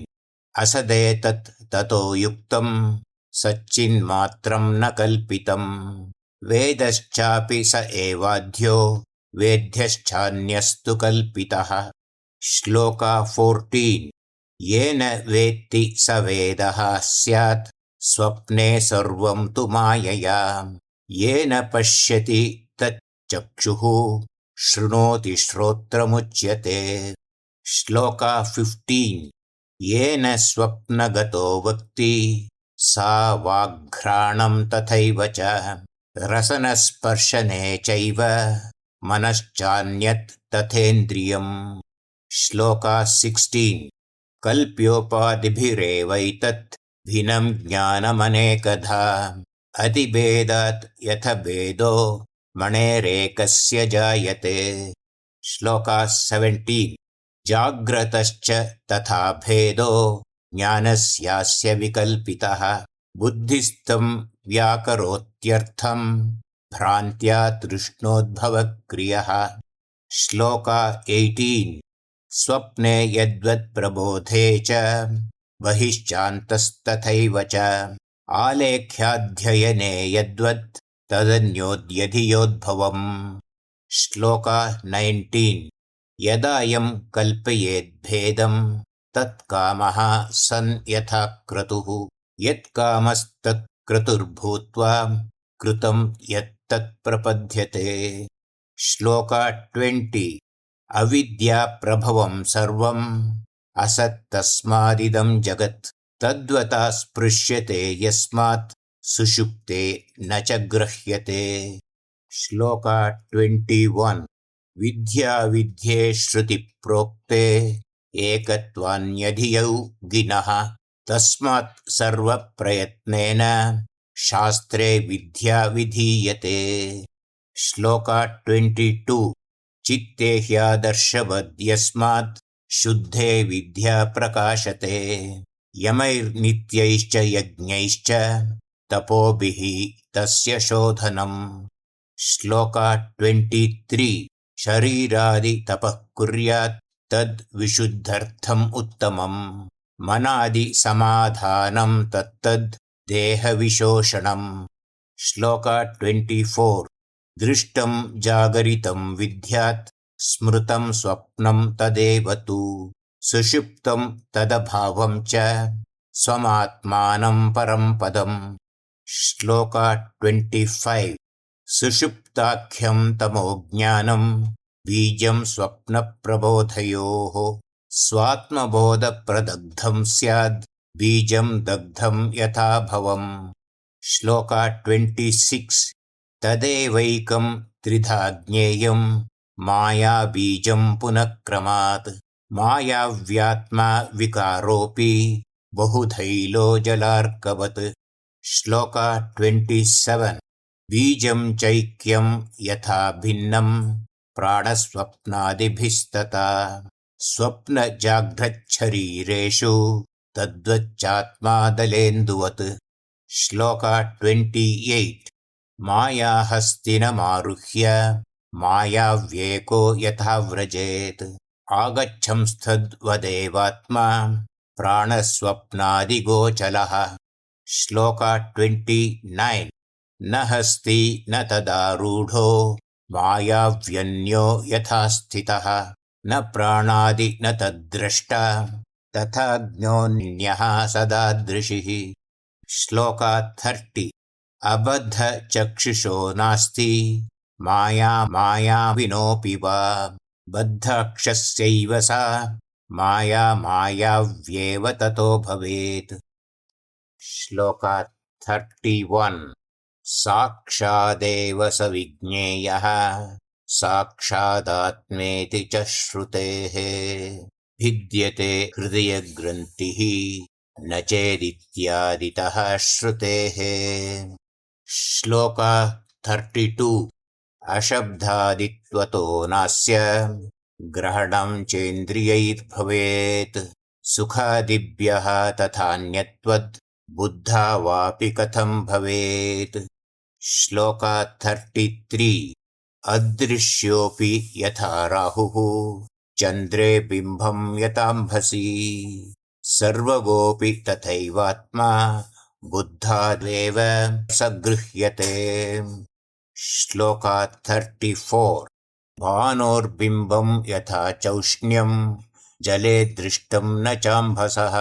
असदेतत् ततो युक्तं सच्चिन्मात्रं न कल्पितम् वेदश्चापि स एवाद्यो वेद्यश्चान्यस्तु कल्पितः। श्लोका 14 येन वेत्ति स वेदः स्यात् स्वप्ने सर्वं तु मायया येन पश्यति तच्चक्षुः शृणोति श्रोत्रमुच्यते। श्लोका 15 येन स्वप्नगतो वक्ति सा वाग्घ्राणं तथैव च रसनस्पर्शने चैव मनश्चान्यत् तथेन्द्रियम्। श्लोका 16 कल्प्योपाधिभिरेवैतत् भिन्नं ज्ञानमनेकधा अतिभेदात् यथ भेदो मणेरेकस्य जायते। श्लोका 17 जाग्रतश्च तथा भेदो ज्ञानस्यास्य विकल्पितः बुद्धिस्तं व्याकरोत्यर्थं भ्रान्त्या तृष्णोद्भवक्रियः। श्लोका 18 स्वप्ने यद्वत् प्रबोधे च बहिश्चान्तस्तथैव च आलेख्याध्ययने यद्वत् तदन्योद्यधियोद्भवम्। श्लोका 19 यदायं कल्पयेद्भेदं तत्कामः सन् यथा क्रतुः यत्कामस्तत्क्रतुर्भूत्वा कृतं यत्तत् प्रपद्यते। श्लोका 20 अविद्याप्रभवं सर्वम् असत्तस्मादिदं जगत् तद्वता स्पृश्यते यस्मात् सुषुप्ते न च गृह्यते। श्लोका 21 विद्या विद्ये श्रुति प्रोक्ते एकत्वान्यधियौ गिनः तस्मात् सर्वप्रयत्नेन शास्त्रे विद्या विधीयते। श्लोका 22 चित्ते ह्यादर्शवद्यस्मात् शुद्धे विद्या प्रकाशते यमैर्नित्यैश्च यज्ञैश्च तपोभिः तस्य शोधनम्। श्लोका 23 शरीरादि तपः कुर्यात् तद् विशुद्धर्थम् उत्तमम् मनादि समाधानं तत्तद् देहविशोषणम् श्लोका 24 दृष्टं जागरितं विद्यात् स्मृतं स्वप्नं तदेव तु सुषुप्तं तदभावं च स्वमात्मानं परं पदम् श्लोका 25 सुषुप्ताख्यं तमोज्ञानं बीजं स्वप्नप्रबोधयोः स्वात्मबोधप्रदग्धं स्याद् बीजं दग्धं यथा भवम् श्लोका 26 तदेवैकं त्रिधा ज्ञेयं मायाबीजं पुनः क्रमात् मायाव्यात्मा विकारोऽपि बहुधैलो जलार्कवत् श्लोका 27 बीजं चैक्यं यथा भिन्नं प्राणस्वप्नादिभिस्तथा स्वप्नजाग्रच्छरीरेषु तद्वच्चात्मा दलेन्दुवत् श्लोका 28 मायाहस्तिनमारुह्य मायाव्येको यथा व्रजेत् आगच्छंस्तद्वदेवात्मा प्राणस्वप्नादिगोचलः श्लोका 29 न हस्ति न तदारूढो मायाव्यन्यो यथा स्थितः न प्राणादि न तद्द्रष्टा तथा ज्ञोऽन्यः सदादृशिः श्लोका 30 अबद्धचक्षुषो नास्ति मायाविनोऽपि वा बद्धाक्षस्यैव सा मायाव्येव ततो भवेत् श्लोका 31 साक्षादेव स विज्ञेयः साक्षादात्मेति च श्रुतेः भिद्यते हृदयग्रन्थिः न चेदित्यादितः श्रुतेः श्लोका 32 अशब्दादित्वतो नास्य ग्रहणं चेन्द्रियैर्भवेत् सुखादिभ्यः तथान्यत्वद् बुद्धा वापि कथं भवेत् श्लोका 33 अदृश्योऽपि यथा राहुः चन्द्रे बिम्बं यताम्भसि सर्वगोऽपि तथैवात्मा बुद्धादेव सगृह्यते श्लोका 34 भानोर्बिम्बं यथा चौष्ण्यं जले दृष्टं न चाम्भसः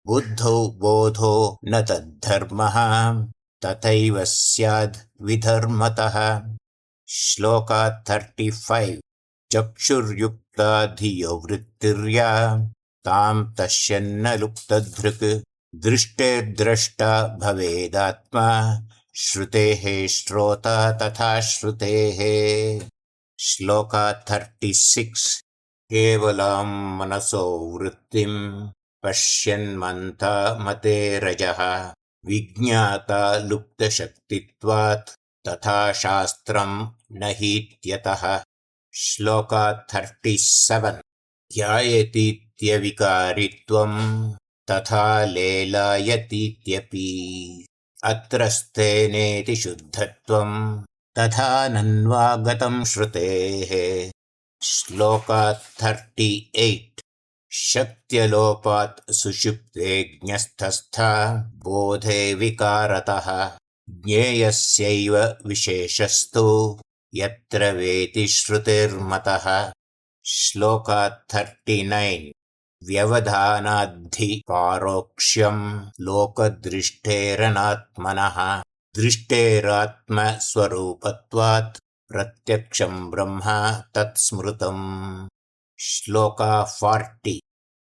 बुद्धौ बोधो न तद्धर्मः तथैव स्याद् विधर्मतः श्लोका 35 चक्षुर्युक्ता धियो वृत्तिर्या तां पश्यन्न लुप्तधृक् दृष्टेर्द्रष्टा भवेदात्मा श्रुतेः श्रोता तथा श्रुतेः श्लोका 36 केवलं मनसो वृत्तिं पश्यन्मन्ता मते रजः विज्ञाता लुप्तशक्तित्वात् तथा शास्त्रं न हीत्यतः श्लोका 37 ध्यायतीत्यविकारित्वं तथा लेलायतीत्यपि अत्रस्तेनेति शुद्धत्वं तथा नन्वागतं श्रुतेः श्लोका 38 शक्त्यलोपात् सुषुप्ते ज्ञस्तस्था बोधे विकारतः ज्ञेयस्यैव विशेषस्तु यत्र वेति श्रुतिर्मतः श्लोका 39 व्यवधानाद्धि पारोक्ष्यं लोकदृष्टेरनात्मनः दृष्टेरात्मस्वरूपत्वात् प्रत्यक्षं ब्रह्म तत्स्मृतम् श्लोका 40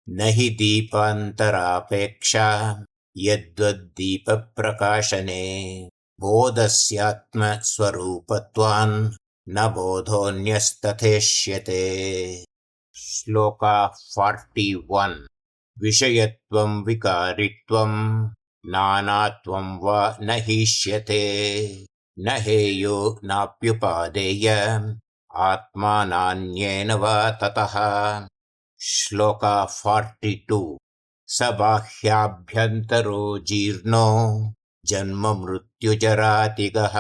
न हि दीपान्तरापेक्षा यद्वद्दीपप्रकाशने बोधस्यात्मस्वरूपत्वान् न बोधोऽन्यस्तथेष्यते श्लोका 41 विषयत्वं विकारित्वं नानात्वं वा न हीष्यते न हेयो नाप्युपादेय आत्मा नान्येन वा ततः श्लोका 42 स बाह्याभ्यन्तरो जीर्णो जन्म मृत्युजरातिगः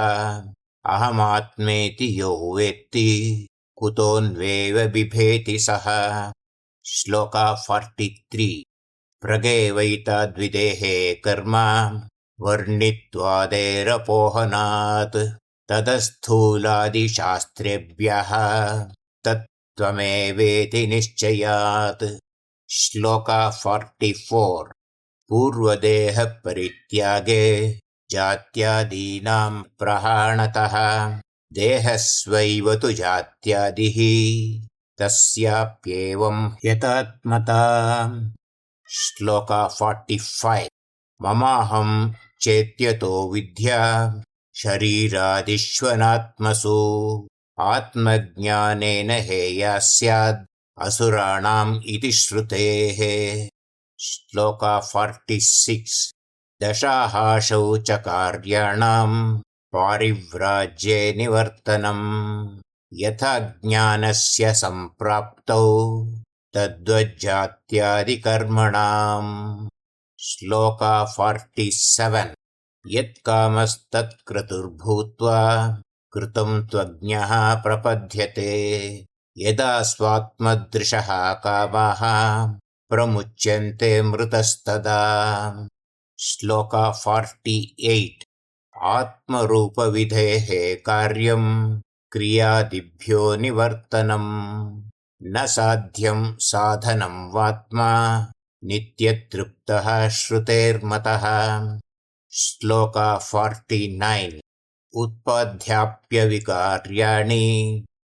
अहमात्मेति यो वेत्ति कुतोऽन्वेव बिभेति सः। श्लोका 43 प्रगेवैताद्विदेहे कर्म वर्णित्वादेरपोहनात् ततस्थूलादिशास्त्रेभ्यः तत्त्वमेवेति निश्चयात्। श्लोका 44 पूर्वदेह परित्यागे जात्यादीनां प्रहाणतः देहस्वैव तु जात्यादिः तस्याप्येवं ह्यतात्मता। श्लोका 45 ममाहं चेत्यतो विद्या शरीरादिष्वनात्मसु आत्मज्ञानेन हेया स्याद् असुराणाम् इति श्रुतेः। श्लोका 46 दशाहाशौ च कार्याणां पारिव्राज्ये निवर्तनम् यथा ज्ञानस्य सम्प्राप्तौ तद्वज्जात्यादिकर्मणाम्। श्लोका 47 यत्कामस्तत्क्रतुर्भूत्वा कृतं त्वज्ञः प्रपद्यते यदा स्वात्मदृशः कामाः प्रमुच्यन्ते मृतस्तदा। श्लोका 48 आत्मरूपविधेः कार्यं क्रियादिभ्यो निवर्तनम् न साध्यं साधनं वात्मा नित्यतृप्तः श्रुतेर्मतः। श्लोका 49 उत्पाद्याप्यविकार्याणि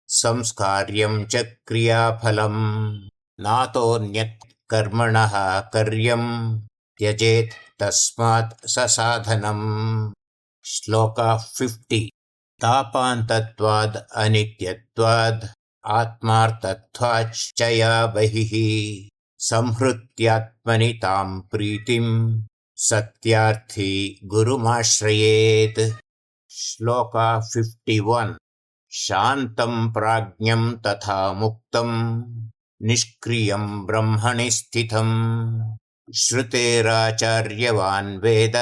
संस्कार्यं च क्रियाफलम् नातोऽन्यत् कर्मणः कर्यं त्यजेत् तस्मात् ससाधनम्। श्लोका 50 तापान्तत्वाद् अनित्यत्वाद् आत्मार्थत्वाच्च या बहिः संहृत्यात्मनि तां प्रीतिं सत्यार्थी गुरुमाश्रयेत्। श्लोका 51 शान्तं प्राज्ञं तथा मुक्तं निष्क्रियं ब्रह्मणि स्थितं श्रुतेराचार्यवान् वेद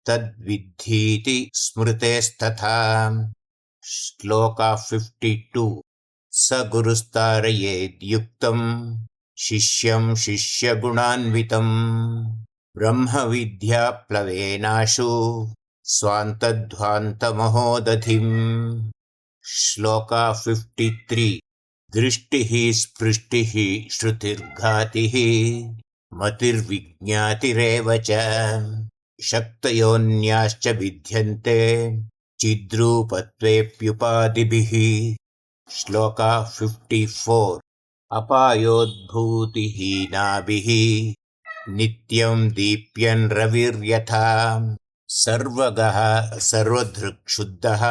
तद्विद्धीति स्मृतेस्तथा। श्लोका 52 स गुरुस्तारयेद्युक्तं शिष्यं शिष्यगुणान्वितं ब्रह्मविद्याप्लवेनाशु स्वान्तध्वान्तमहोदधिम्। श्लोका 53 दृष्टिः स्पृष्टिः श्रुतिर्घातिः मतिर्विज्ञातिरेव च शक्तयोन्याश्च भिद्यन्ते चिद्रूपत्वेऽप्युपाधिभिः। श्लोका 54 अपायोद्भूतिहीनाभिः नित्यं दीप्यन् रविर्यथा सर्वगः सर्वधृक्शुद्धः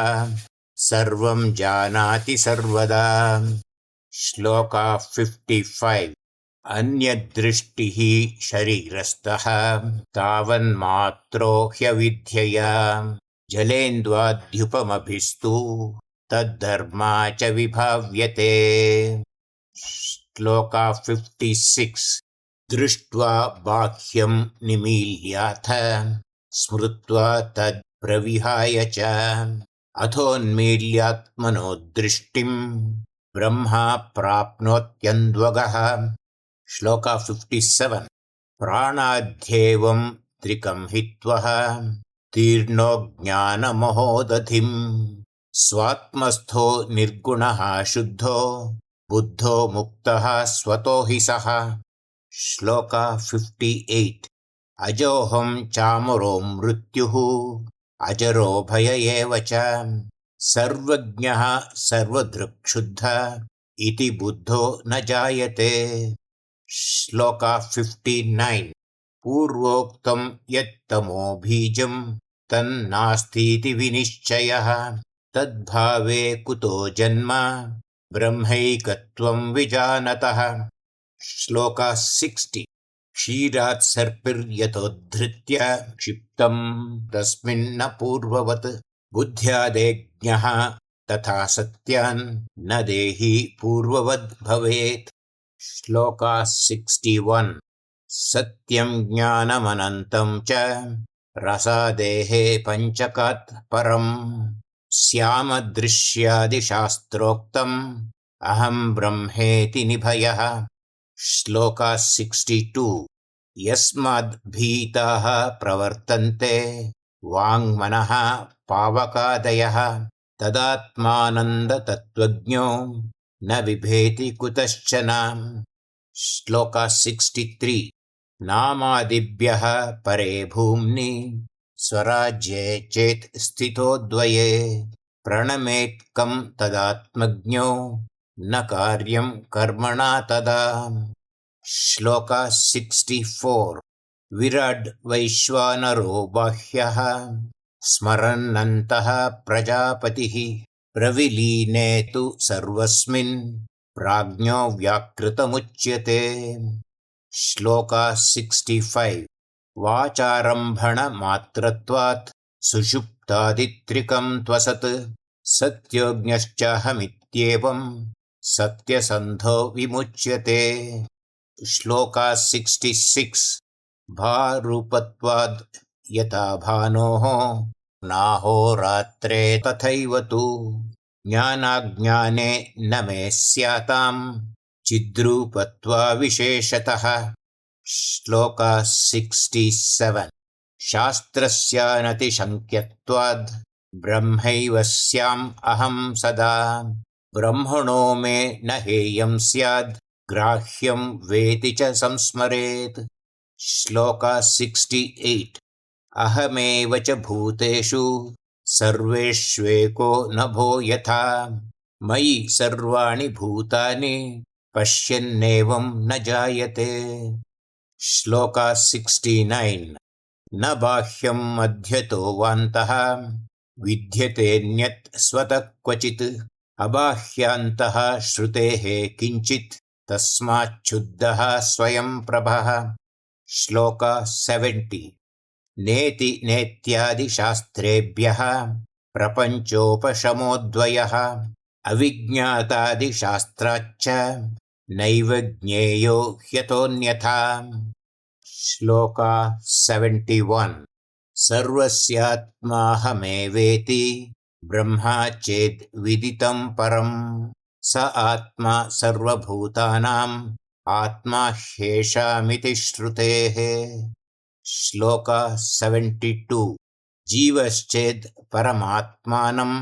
सर्वं जानाति सर्वदा। श्लोका 55 अन्यदृष्टिः शरीरस्थः तावन्मात्रो ह्यविद्यया जलेन्द्वाद्युपमभिस्तु तद्धर्मा च विभाव्यते। श्लोका 56 दृष्ट्वा बाह्यं निमील्याथ स्मृत्वा तद्प्रविहाय च अथोन्मील्यात्मनो दृष्टिं ब्रह्मा प्राप्नोत्यन्ध्वगः। श्लोका 57 प्राणाध्येवं त्रिकं हित्वः तीर्णो ज्ञानमहोदधिम् स्वात्मस्थो निर्गुणः शुद्धो बुद्धो मुक्तः स्वतो हि सः। श्लोका 58 अजोऽहं चामरो मृत्युः अजरो भय एव च सर्वज्ञः सर्वदृक्शुद्धः इति बुद्धो न जायते। श्लोका 59 पूर्वोक्तं यत्तमो बीजं तन्नास्तीति विनिश्चयः तद्भावे कुतो जन्म ब्रह्मैकत्वं विजानतः। श्लोका 60 क्षीरात् सर्पिर्यतोद्धृत्य क्षिप्तं तस्मिन्न पूर्ववत् बुद्ध्यादेज्ञः तथा सत्यान् न देहि पूर्ववद् भवेत्। श्लोका 61 सत्यं ज्ञानमनन्तं च रसादेहे पञ्चकात् परम् स्यामदृश्यादिशास्त्रोक्तं अहं ब्रह्मेति निभयः। श्लोका 62 यस्माद् भीताः प्रवर्तन्ते वाङ्मनः पावकादयः तदात्मानन्दतत्त्वज्ञो न बिभेति कुतश्चन। श्लोका 63 नामादिभ्यः परे भूम्नि स्वराज्ये चेत् स्थितो द्वये प्रणमेत्कं तदात्मज्ञो न कार्यं कर्मणा तदा। श्लोका 64 विराड् वैश्वानरो बाह्यः स्मरन्नन्तः प्रजापतिः प्रविलीने तु सर्वस्मिन् प्राज्ञो व्याकृतमुच्यते। श्लोका 65 वाचारम्भणमात्रत्वात् सुषुप्तादित्रिकं त्वसत् सत्योऽज्ञश्चाहमित्येवं सत्यसन्धो विमुच्यते। श्लोका 66 भारूपत्वाद् यथा भानोः नाहोरात्रे तथैव तु ज्ञानाज्ञाने न मे स्यातां चिद्रूपत्वा विशेषतः। श्लोका 67 शास्त्रस्यानतिशङ्क्यत्वाद् ब्रह्मैव स्याम् अहं सदा ब्रह्मणो मे न हेयं स्याद् ग्राह्यं वेति च संस्मरेत्। श्लोका 68 अहमेव च भूतेषु सर्वेष्वेको नभो यथा मयि सर्वाणि भूतानि पश्यन्नेवं न जायते। श्लोका 69 न बाह्यं मध्यतो वान्तः विद्यतेऽन्यत् स्वतः क्वचित् अबाह्यान्तः श्रुतेः किञ्चित् तस्माच्छुद्धः स्वयं प्रभः। श्लोका 70 नेति नेत्यादिशास्त्रेभ्यः प्रपञ्चोपशमोऽद्वयः अविज्ञातादिशास्त्राच्च नैव ज्ञेयो ह्यतोऽन्यथा। श्लोका 71 सर्वस्यात्माहमेवेति ब्रह्मा चेद् विदितं परं स आत्मा सर्वभूतानाम् आत्मा ह्येषामिति श्रुतेः। श्लोका 72 जीवश्चेद् परमात्मानं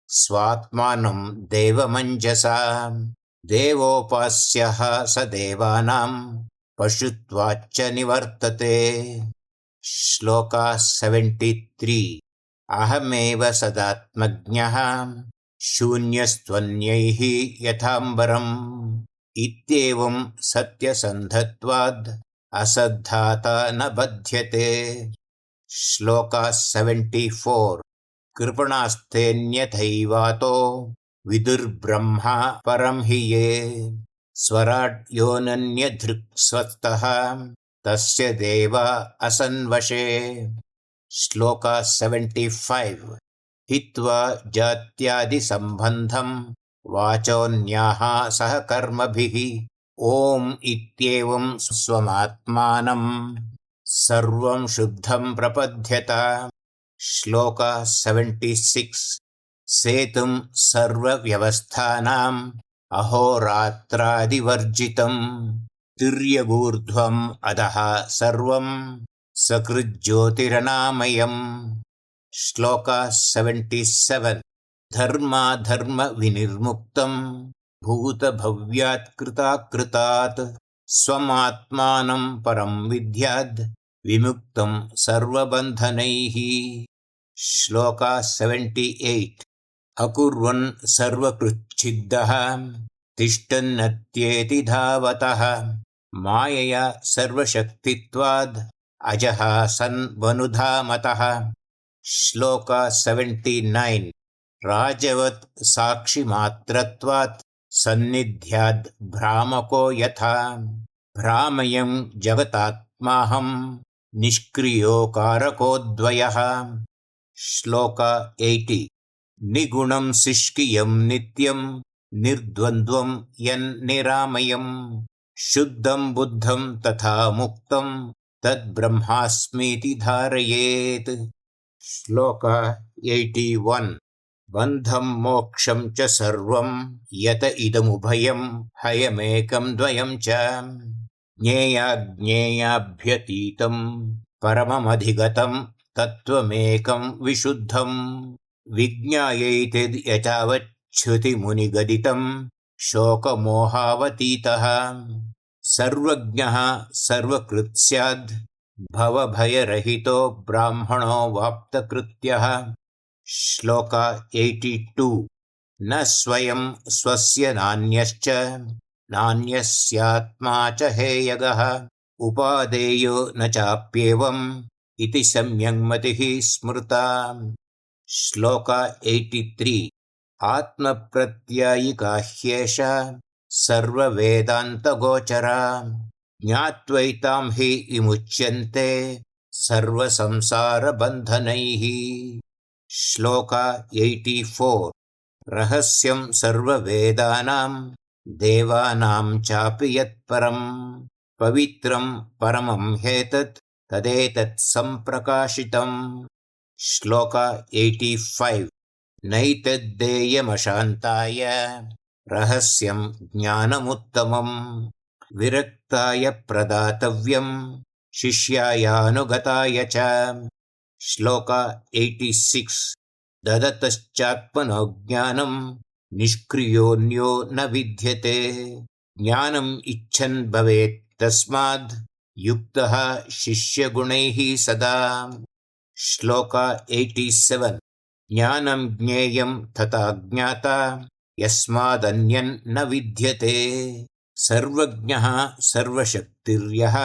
स्वात्मानं देवमञ्जसा देवोपास्यः स देवानां पशुत्वाच्च निवर्तते। श्लोका 73 अहमेव सदात्मज्ञः शून्यस्त्वन्यैः यथाम्बरम् इत्येवं सत्यसन्धत्वाद् असद्धाता न बध्यते। श्लोका 74 कृपणास्तेऽन्यथैवातो विदुर्ब्रह्मा परं हि ये स्वराट् योनन्यधृक्स्वस्तः तस्य देवा असन्वशे। श्लोका 75 हित्वा जात्यादिसम्बन्धं वाचोऽन्याः सह कर्मभिः ॐ इत्येवं स्वमात्मानं सर्वं शुद्धं प्रपद्यत। श्लोका 76 सेतुं सर्वव्यवस्थानाम् अहोरात्रादिवर्जितं तिर्यगूर्ध्वम् अधः सर्वं सकृज्योतिरनामयम्। श्लोका 77 धर्माधर्मविनिर्मुक्तं भूतभव्यात् कृतात् स्वमात्मानं परं विद्याद् विमुक्तं सर्वबन्धनैः। श्लोका 78 अकुर्वन् सर्वकृच्छिद्दः तिष्ठन्नत्येति धावतः मायया सर्वशक्तित्वाद् अजः सन् वनुधामतः। श्लोका 79 राजवत् साक्षिमात्रत्वात् सन्निध्याद् भ्रामको यथा भ्रामयं जगतात्माहं निष्क्रियो कारकोऽद्वयः। श्लोका 80 निगुणं सिष्कियं नित्यं निर्द्वन्द्वं यन्निरामयं शुद्धं बुद्धं तथा मुक्तं तद्ब्रह्मास्मीति धारयेत्। श्लोका 81 बन्धं मोक्षं च सर्वं यत इदमुभयं हयमेकं द्वयं च ज्ञेयाज्ञेयाभ्यतीतं परममधिगतं तत्त्वमेकं विशुद्धं विज्ञायैते यतावच्छ्रुतिमुनिगदितं शोकमोहावतीतः सर्वज्ञः सर्वकृत् स्याद् भवभयरहितो ब्राह्मणो वाप्तकृत्यः श्लोक 82 न स्वयं स्वस्य नान्यश्च नान्यस्यात्मा च हेयगः उपादेयो न चाप्येवम् इति सम्यक् मतिः स्मृता श्लोक 83 आत्मप्रत्ययिका ह्येषा सर्ववेदान्तगोचरा ज्ञात्वैतां हि विमुच्यन्ते सर्वसंसारबन्धनैः श्लोक 84 रहस्यं सर्ववेदानां देवानां चापि यत्परं पवित्रं परमं ह्येतत् तदेतत् सम्प्रकाशितम् श्लोक 85 नैतद्देयमशान्ताय रहस्यं ज्ञानमुत्तमम् विरक्ताय प्रदातव्यं शिष्यायानुगताय च श्लोक 86 ददतश्चात्मनो ज्ञानं निष्क्रियोऽन्यो न विद्यते ज्ञानम् इच्छन् भवेत् तस्माद् युक्तः शिष्यगुणैः सदा श्लोक 87 ज्ञानं ज्ञेयं तथा ज्ञाता यस्मादन्यन् न विद्यते सर्वज्ञः सर्वशक्तिर्यः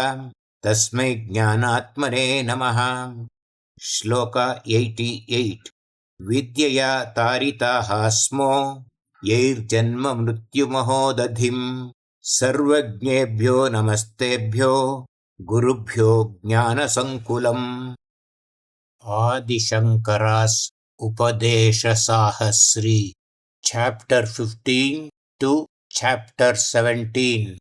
तस्मै ज्ञानात्मने नमः श्लोक 88 विद्यया तारिताः स्मो यैर्जन्म मृत्युमहोदधिम् सर्वज्ञेभ्यो नमस्तेभ्यो गुरुभ्यो ज्ञानसङ्कुलम् आदिशङ्करास् उपदेशसाहस्री Chapter 15 to Chapter 17.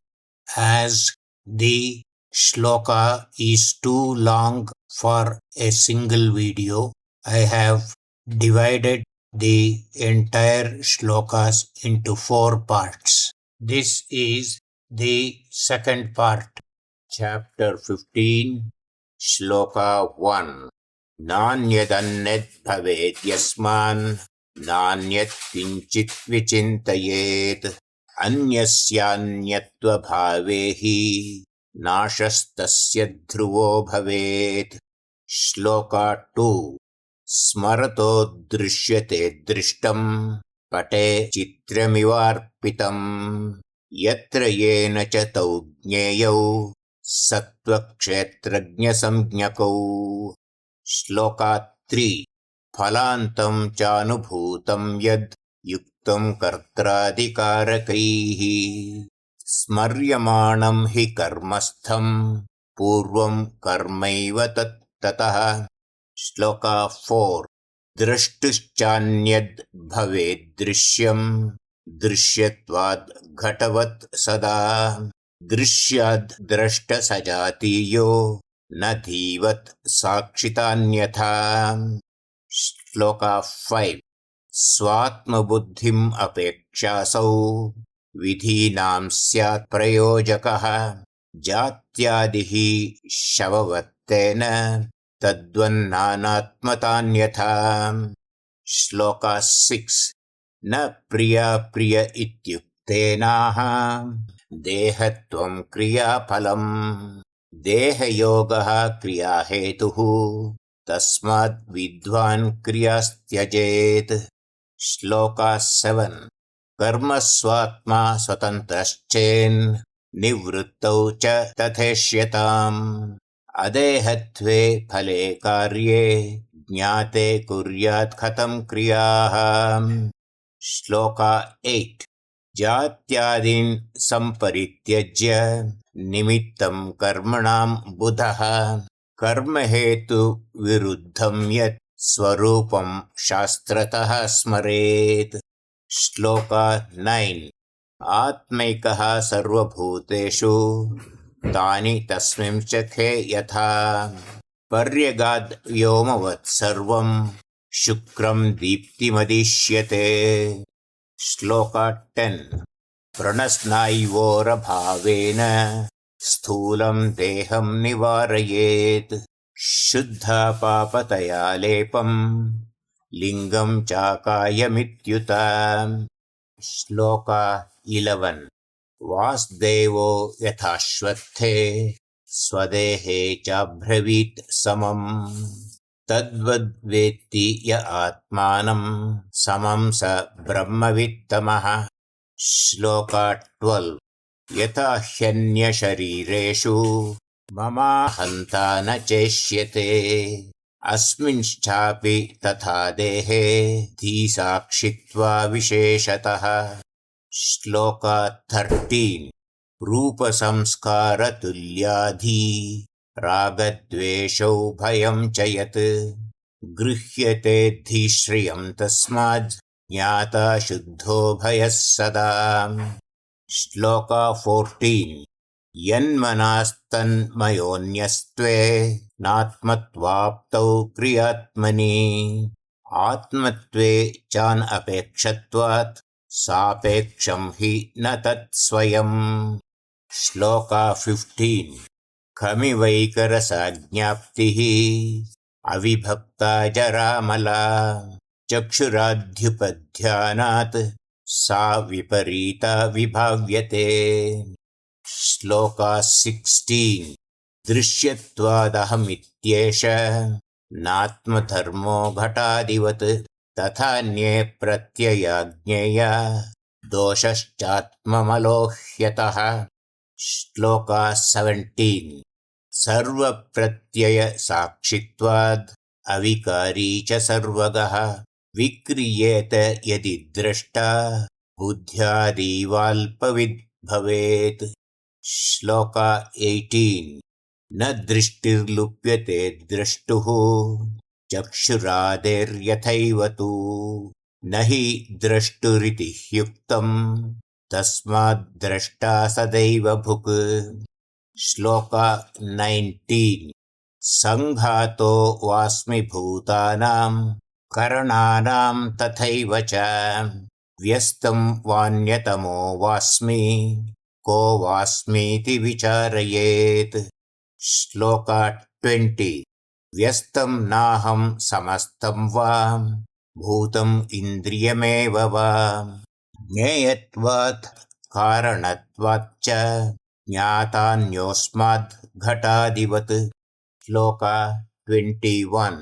As the shloka is too long for a single video, I have divided the entire shlokas into 4 parts. This is the second part. Chapter 15, Shloka 1. नान्यदन्यद् भवेत् यस्मान् नान्यत् किञ्चित् विचिन्तयेत् अन्यस्यान्यत्वभावे हि नाशस्तस्य ध्रुवो भवेत् श्लोका 2 स्मरतो दृश्यते दृष्टं पटे चित्रमिवार्पितं यत्र येन च तौ ज्ञेयौ सत्त्वक्षेत्रज्ञसंज्ञकौ श्लोका 3 फलान्तं चानुभूतं यद् युक्तं कर्त्राधिकारकैः स्मर्यमाणं हि कर्मस्थं पूर्वं कर्मैव ततः श्लोका 4 द्रष्टुश्चान्यद् भवेद् दृश्यं दृश्यत्वाद् घटवत् सदा दृश्याद् द्रष्टसजातीयो न धीवत् साक्षितान्यथा श्लोका 5 स्वात्मबुद्धिम् अपेक्षासौ विधीनां स्यात् प्रयोजकः जात्यादिः शववत्तेन तद्वन्नानात्मतान्यथा श्लोका 6 न प्रिया प्रिय इत्युक्तेनाः देहत्वं क्रियाफलम् देहयोगः क्रियाहेतुः तस्माद् विद्वान् क्रियास्त्यजेत् श्लोका 7 कर्मस्वात्मा स्वतन्त्रश्चेन् निवृत्तौ च तथेष्यताम् अदेहत्वे फले कार्ये ज्ञाते कुर्यात् कथं क्रियाः श्लोका 8 जात्यादीन् सम्परित्यज्य निमित्तं कर्मणां बुधः कर्महेतु विरुद्धं यत् स्वरूपं शास्त्रतः स्मरेत् श्लोका 9 आत्मैकः सर्वभूतेषु तानि तस्मिंश्चखे यथा पर्यगाद् व्योमवत् सर्वं शुक्रं दीप्तिमदिश्यते। श्लोका 10 प्रणस्नायुवोरभावेन स्थूलं देहं निवारयेत् शुद्धापापतया लेपं लिङ्गं चाकायमित्युत। श्लोका 11 वासुदेवो यथाश्वत्थे स्वदेहे चाब्रवीत् समम् तद्वद्वेत्ति य आत्मानं समं स ब्रह्मवित्तमः। श्लोका 12 यथा ह्यन्यशरीरेषु ममाहन्ता न चेष्यते अस्मिंश्चापि तथा देहे धीसाक्षित्वा विशेषतः। श्लोका 13 रूपसंस्कारतुल्याधी रागद्वेषौ भयं च यत् गृह्यते धीश्रियं तस्माद् ज्ञाता शुद्धो भयः सदा। श्लोका 14 यन्मनास्तन्मयोऽन्यस्त्वे नात्मत्वाप्तौ क्रियात्मनि आत्मत्वे चानपेक्षत्वात् सापेक्षं हि न तत्स्वयम्। श्लोका 15 खमिवैकरसज्ञाप्तिः अविभक्ता जरामला चक्षुराद्युपध्यानात् सा विपरीता विभाव्यते। श्लोका 16 दृश्यत्वादहमित्येष नात्मधर्मो घटादिवत् तथान्ये प्रत्यया ज्ञेया दोषश्चात्ममलोह्यतः। श्लोका 17 सर्वप्रत्ययसाक्षित्वाद् अविकारी च सर्वगः विक्रियेत यदि द्रष्टा बुद्ध्यादीवाल्पविद् भवेत्। श्लोका 18 न दृष्टिर्लुप्यते द्रष्टुः चक्षुरादेर्यथैव तु न हि द्रष्टुरिति ह्युक्तं तस्माद्द्रष्टा सदैव भुक्। श्लोका 19 संघातो वास्मि भूतानां करणानां तथैव च व्यस्तं वान्यतमो वास्मि को वास्मीति विचारयेत्। श्लोका 20 व्यस्तं नाहं समस्तं वा भूतं इन्द्रियमेव वा ज्ञेयत्वात् कारणत्वाच्च ज्ञातान्योऽस्माद् घटादिवत्। श्लोका 21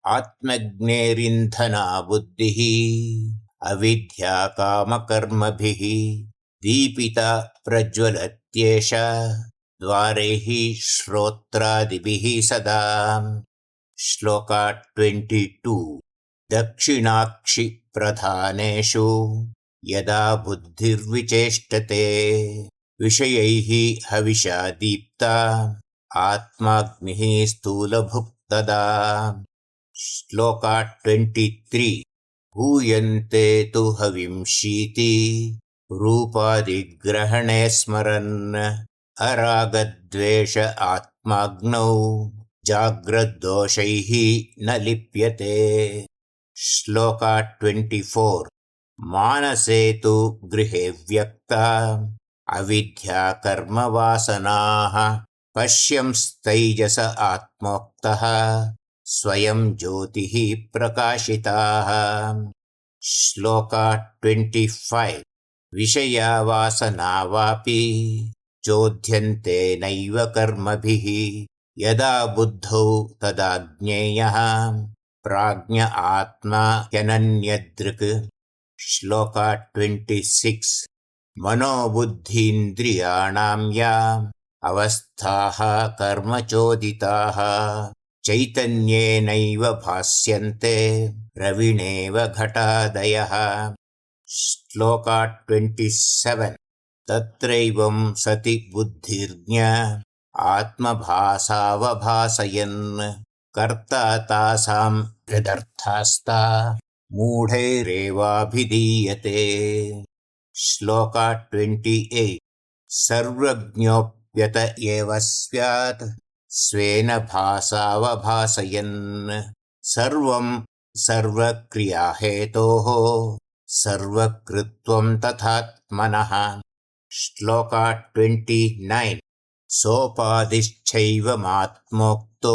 आत्मज्ञेरिन्धना बुद्धिः अविद्या कामकर्मभिः दीपिता प्रज्वलत्येषा द्वारैः श्रोत्रादिभिः सदा। श्लोका 22 दक्षिणाक्षि प्रधानेषु यदा बुद्धिर्विचेष्टते विषयैः हविषा दीप्ता आत्माग्निः स्थूलभुक् तदा। श्लोका 23 हूयन्ते तु हविंशीति रूपादिग्रहणे स्मरन् अरागद्वेष आत्माग्नौ जाग्रद्दोषैः न लिप्यते। श्लोका 24 मानसे तु गृहे व्यक्ता अविद्या कर्मवासनाः पश्यंस्तैजस आत्मोक्तः स्वयं ज्योतिः प्रकाशिताः। श्लोका 25 विषया वासना वापि चोद्यन्ते नैव कर्मभिः यदा बुद्धौ तदा ज्ञेयः प्राज्ञ आत्मा ह्यनन्यदृक्। श्लोका 26 मनोबुद्धीन्द्रियाणां या अवस्थाः कर्मचोदिताः चैतन्येनैव भास्यन्ते रविणेव घटादयः। श्लोका 27 तत्रैवं सति बुद्धिर्ज्ञ आत्मभासावभासयन् कर्ता तासां यदर्थास्ता मूढैरेवाभिधीयते। श्लोका 28 सर्वज्ञोऽप्यत एव स्यात् स्वेन भासावभासयन् सर्वं सर्वक्रियाहेतोः सर्वकृत्वं तथात्मनः। श्लोका 29। सोपाधिश्चैवमात्मोक्तो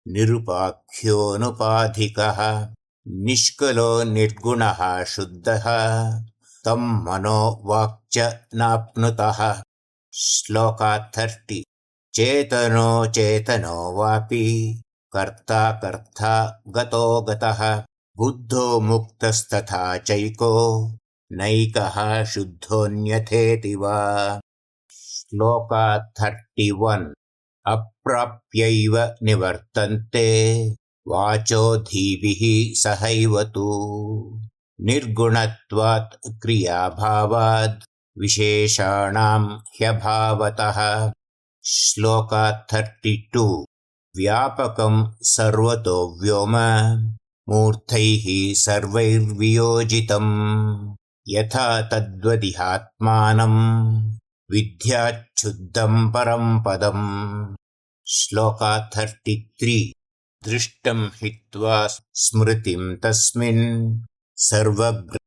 निरुपाख्योऽनुपाधिकः निष्कलो निर्गुणः शुद्धः तं मनो वाक्च नाप्नुतः। श्लोका 30। चेतनो चेतनो वापि कर्ता कर्ता गतो गतः बुद्धो मुक्तस्तथा चैको नैकः शुद्धोऽन्यथेति वा। श्लोका 31। अप्राप्यैव निवर्तन्ते वाचो धीभिः सहैव तु निर्गुणत्वात् क्रियाभावाद् विशेषाणां ह्यभावतः। श्लोका 32। व्यापकं सर्वतो व्योम मूर्धैः सर्वैर्वियोजितम् यथा तद्वदिहात्मानं विद्याच्छुद्धं परं पदम्। श्लोका 33। दृष्टं हित्वा स्मृतिं तस्मिन् सर्वग्राह्यमतीन्द्रियम्